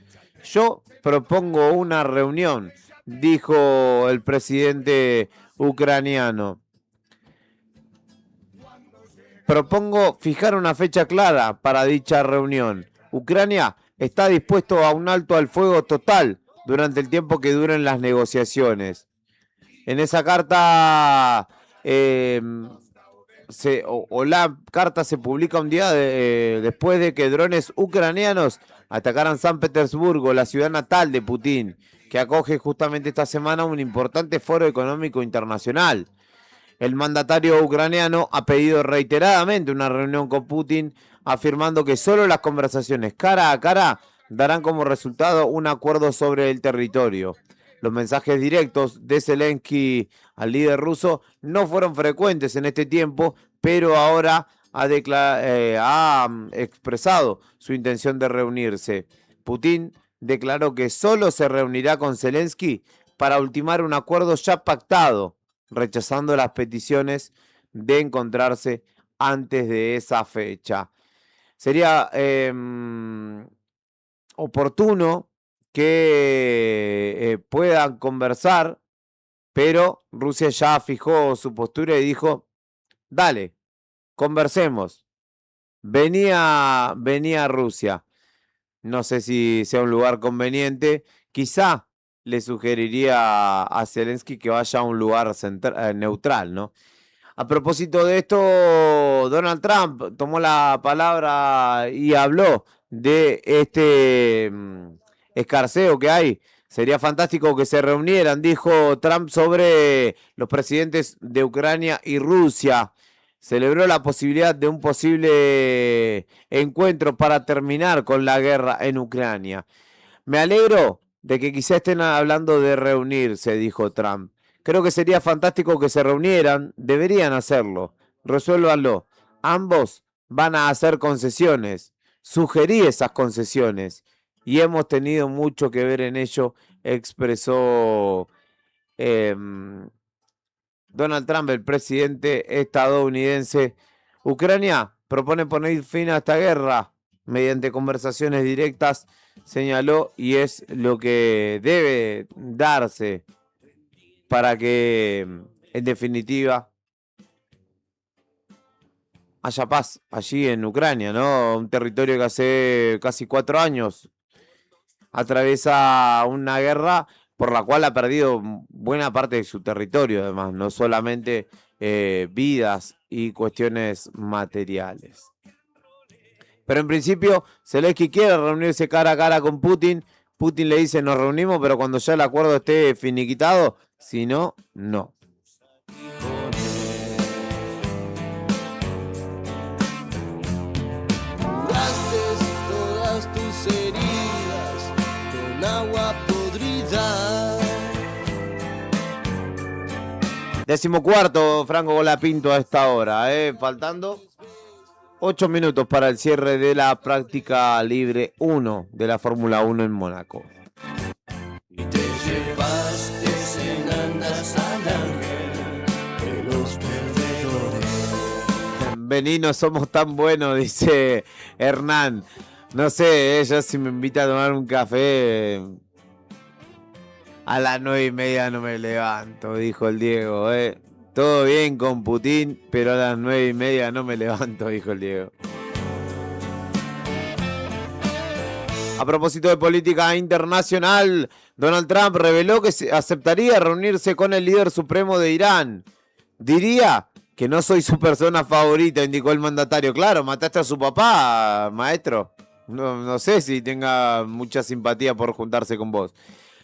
Yo propongo una reunión, dijo el presidente ucraniano. Propongo fijar una fecha clara para dicha reunión. Ucrania está dispuesto a un alto al fuego total durante el tiempo que duren las negociaciones. En esa carta, la carta se publica un día después de que drones ucranianos atacaran San Petersburgo, la ciudad natal de Putin, que acoge justamente esta semana un importante foro económico internacional. El mandatario ucraniano ha pedido reiteradamente una reunión con Putin, afirmando que solo las conversaciones cara a cara darán como resultado un acuerdo sobre el territorio. Los mensajes directos de Zelensky al líder ruso no fueron frecuentes en este tiempo, pero ahora ha expresado su intención de reunirse. Putin declaró que solo se reunirá con Zelensky para ultimar un acuerdo ya pactado, rechazando las peticiones de encontrarse antes de esa fecha. Sería oportuno que puedan conversar, pero Rusia ya fijó su postura y dijo, dale, conversemos. Venía Rusia. No sé si sea un lugar conveniente. Quizá le sugeriría a Zelensky que vaya a un lugar neutral, ¿no? A propósito de esto, Donald Trump tomó la palabra y habló de este escarceo que hay. Sería fantástico que se reunieran, dijo Trump, sobre los presidentes de Ucrania y Rusia. Celebró la posibilidad de un posible encuentro para terminar con la guerra en Ucrania. Me alegro de que quizá estén hablando de reunirse, dijo Trump. Creo que sería fantástico que se reunieran, deberían hacerlo, resuélvanlo. Ambos van a hacer concesiones, sugerí esas concesiones y hemos tenido mucho que ver en ello, expresó Donald Trump, el presidente estadounidense. Ucrania propone poner fin a esta guerra mediante conversaciones directas, señaló, y es lo que debe darse para que, en definitiva, haya paz allí en Ucrania, ¿no? Un territorio que hace casi 4 años atraviesa una guerra por la cual ha perdido buena parte de su territorio, además, no solamente vidas y cuestiones materiales. Pero en principio, Zelensky quiere reunirse cara a cara con Putin. Putin le dice, nos reunimos, pero cuando ya el acuerdo esté finiquitado, si no, no. 14º, Franco Colapinto a esta hora, faltando 8 minutos para el cierre de la práctica libre 1 de la Fórmula 1 en Mónaco. Y te llevaste en andas al ángel de los perdedores. Vení, no somos tan buenos, dice Hernán. No sé, ella si me invita a tomar un café, a las 9:30 no me levanto, dijo el Diego. Todo bien con Putin, pero a las 9:30 no me levanto, dijo el Diego. A propósito de política internacional, Donald Trump reveló que aceptaría reunirse con el líder supremo de Irán. Diría que no soy su persona favorita, indicó el mandatario. Claro, mataste a su papá, maestro. No sé si tenga mucha simpatía por juntarse con vos.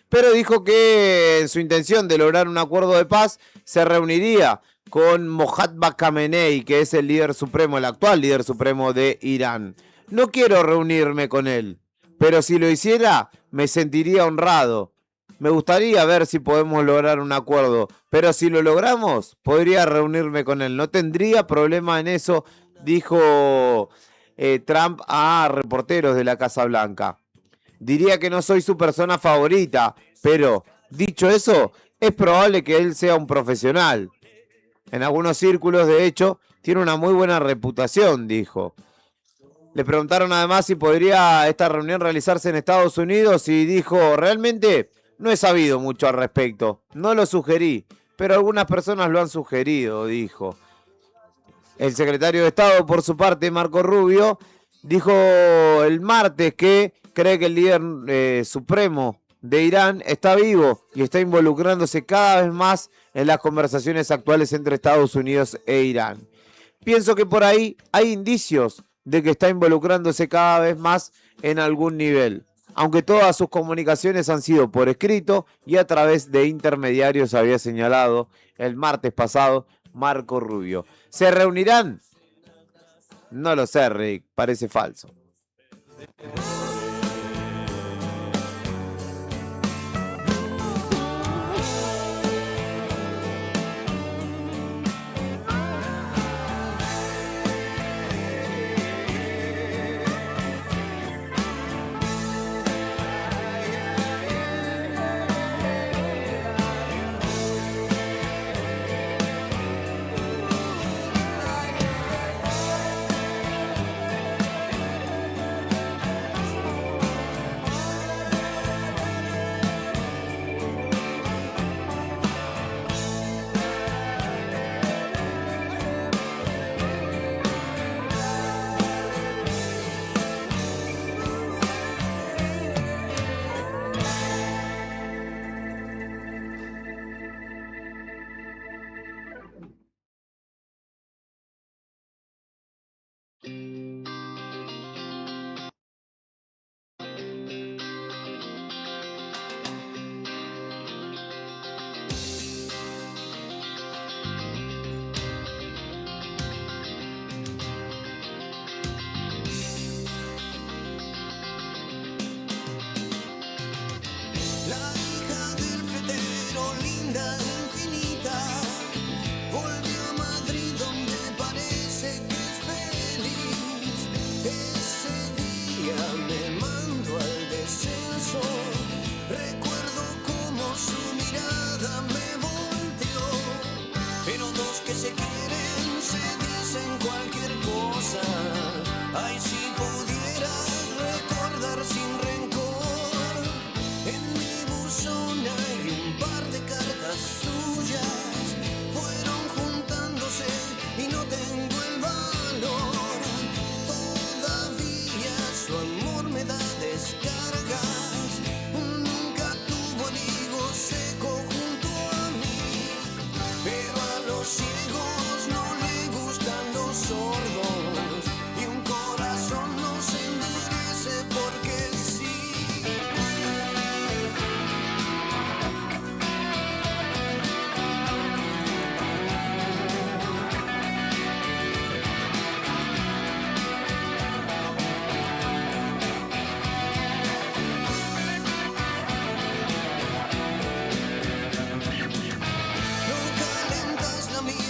Pero dijo que en su intención de lograr un acuerdo de paz se reuniría con Mohammad Khamenei, que es el líder supremo, el actual líder supremo de Irán. No quiero reunirme con él, pero si lo hiciera me sentiría honrado. Me gustaría ver si podemos lograr un acuerdo, pero si lo logramos podría reunirme con él. No tendría problema en eso, dijo Trump a reporteros de la Casa Blanca. Diría que no soy su persona favorita, pero, dicho eso, es probable que él sea un profesional. En algunos círculos, de hecho, tiene una muy buena reputación, dijo. Le preguntaron además si podría esta reunión realizarse en Estados Unidos y dijo, realmente no he sabido mucho al respecto. No lo sugerí, pero algunas personas lo han sugerido, dijo. El secretario de Estado, por su parte, Marco Rubio, dijo el martes que cree que el líder supremo de Irán está vivo y está involucrándose cada vez más en las conversaciones actuales entre Estados Unidos e Irán. Pienso que por ahí hay indicios de que está involucrándose cada vez más en algún nivel, aunque todas sus comunicaciones han sido por escrito y a través de intermediarios, había señalado el martes pasado Marco Rubio. ¿Se reunirán? No lo sé, Rick, parece falso.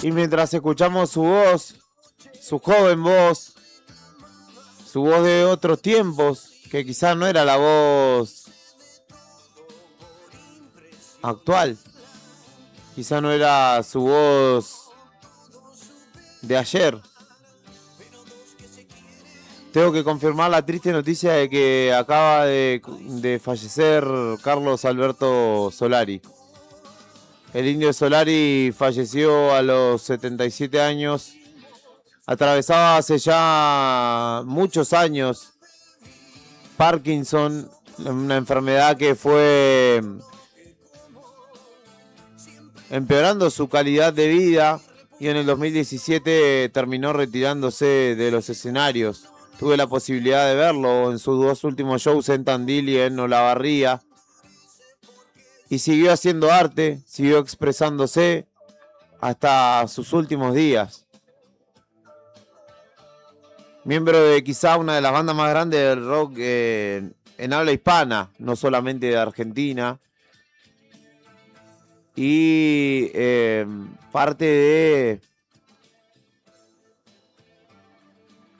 Y mientras escuchamos su voz, su joven voz, su voz de otros tiempos, que quizás no era la voz actual, quizás no era su voz de ayer. Tengo que confirmar la triste noticia de que acaba de fallecer Carlos Alberto Solari. El Indio Solari falleció a los 77 años. Atravesaba hace ya muchos años Parkinson, una enfermedad que fue empeorando su calidad de vida, y en el 2017 terminó retirándose de los escenarios. Tuve la posibilidad de verlo en sus dos últimos shows en Tandil y en Olavarría. Y siguió haciendo arte, siguió expresándose hasta sus últimos días. Miembro de quizá una de las bandas más grandes del rock en habla hispana, no solamente de Argentina. Y parte de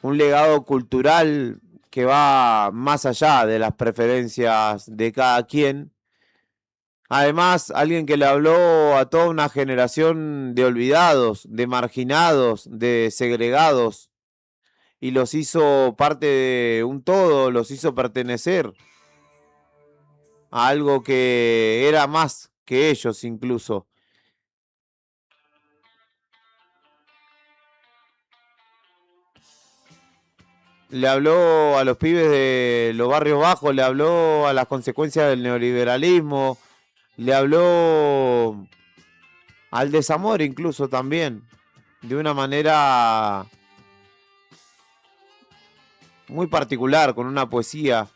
un legado cultural que va más allá de las preferencias de cada quien. Además, alguien que le habló a toda una generación de olvidados, de marginados, de segregados, y los hizo parte de un todo, los hizo pertenecer a algo que era más que ellos incluso. Le habló a los pibes de los barrios bajos, le habló a las consecuencias del neoliberalismo, le habló al desamor incluso también, de una manera muy particular, con una poesía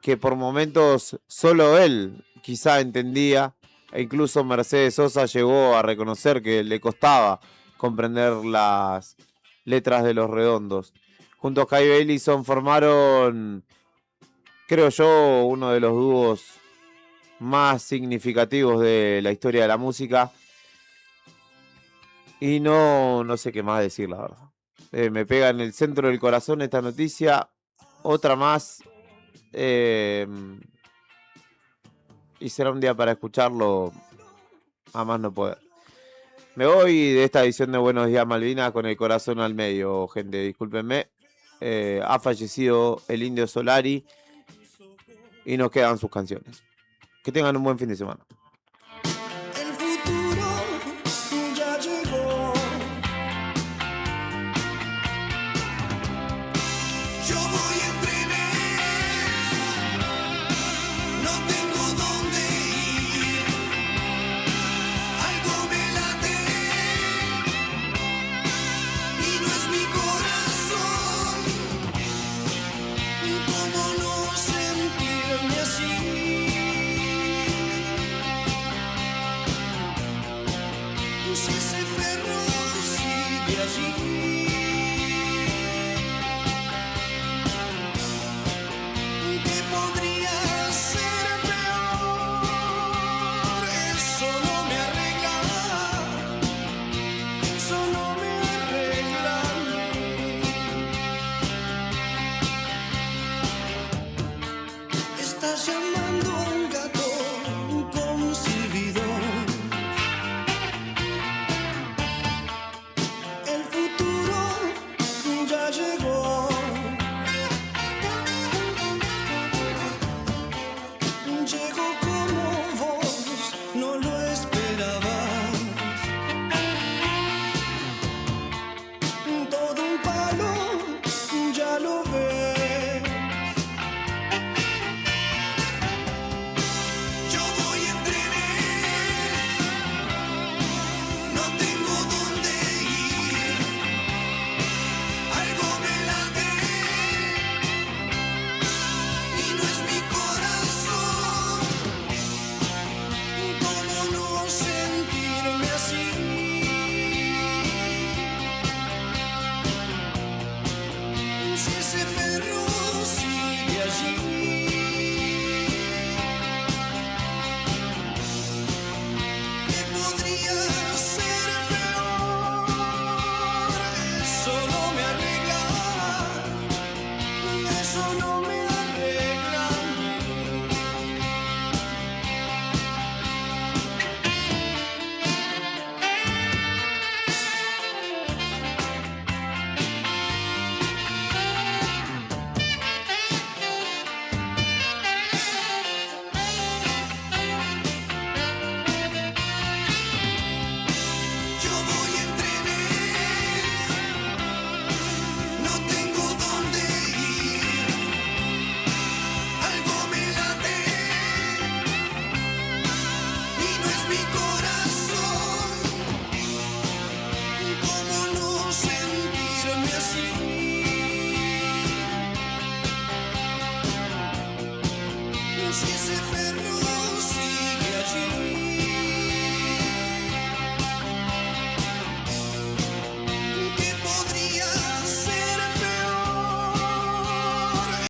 que por momentos solo él quizá entendía, e incluso Mercedes Sosa llegó a reconocer que le costaba comprender las letras de Los Redondos. Junto a Kai Beilinson formaron, creo yo, uno de los dúos más significativos de la historia de la música. Y no sé qué más decir, la verdad. Me pega en el centro del corazón esta noticia. Otra más. Y será un día para escucharlo a más no poder. Me voy de esta edición de Buenos Días Malvinas con el corazón al medio, gente, discúlpenme. Ha fallecido el Indio Solari y nos quedan sus canciones. Que tengan un buen fin de semana. El futuro ya llegó. Yo voy en trenes, no tengo dónde ir. Algo me late y no es mi corazón. ¿Cómo no sentirme así? Si ese perro sigue allí, ¿qué podría ser peor? Eso no me arregla, eso no me arregla a mí. Estás llamando a un gato con silbido. El futuro ya llegó. Llegó como vos no lo esperabas. Todo un palo, ya lo ves. Yo voy en trenes, no tengo dónde ir. Algo me late y no es mi corazón. ¿Cómo no sentirme así? Si ese perro sigue allí, ¿qué podría ser eso no me arregla a mí. Yo voy en trenes, no tengo dónde ir, algo me late y no es mi corazón. ¿Cómo no sentirme así? Si ese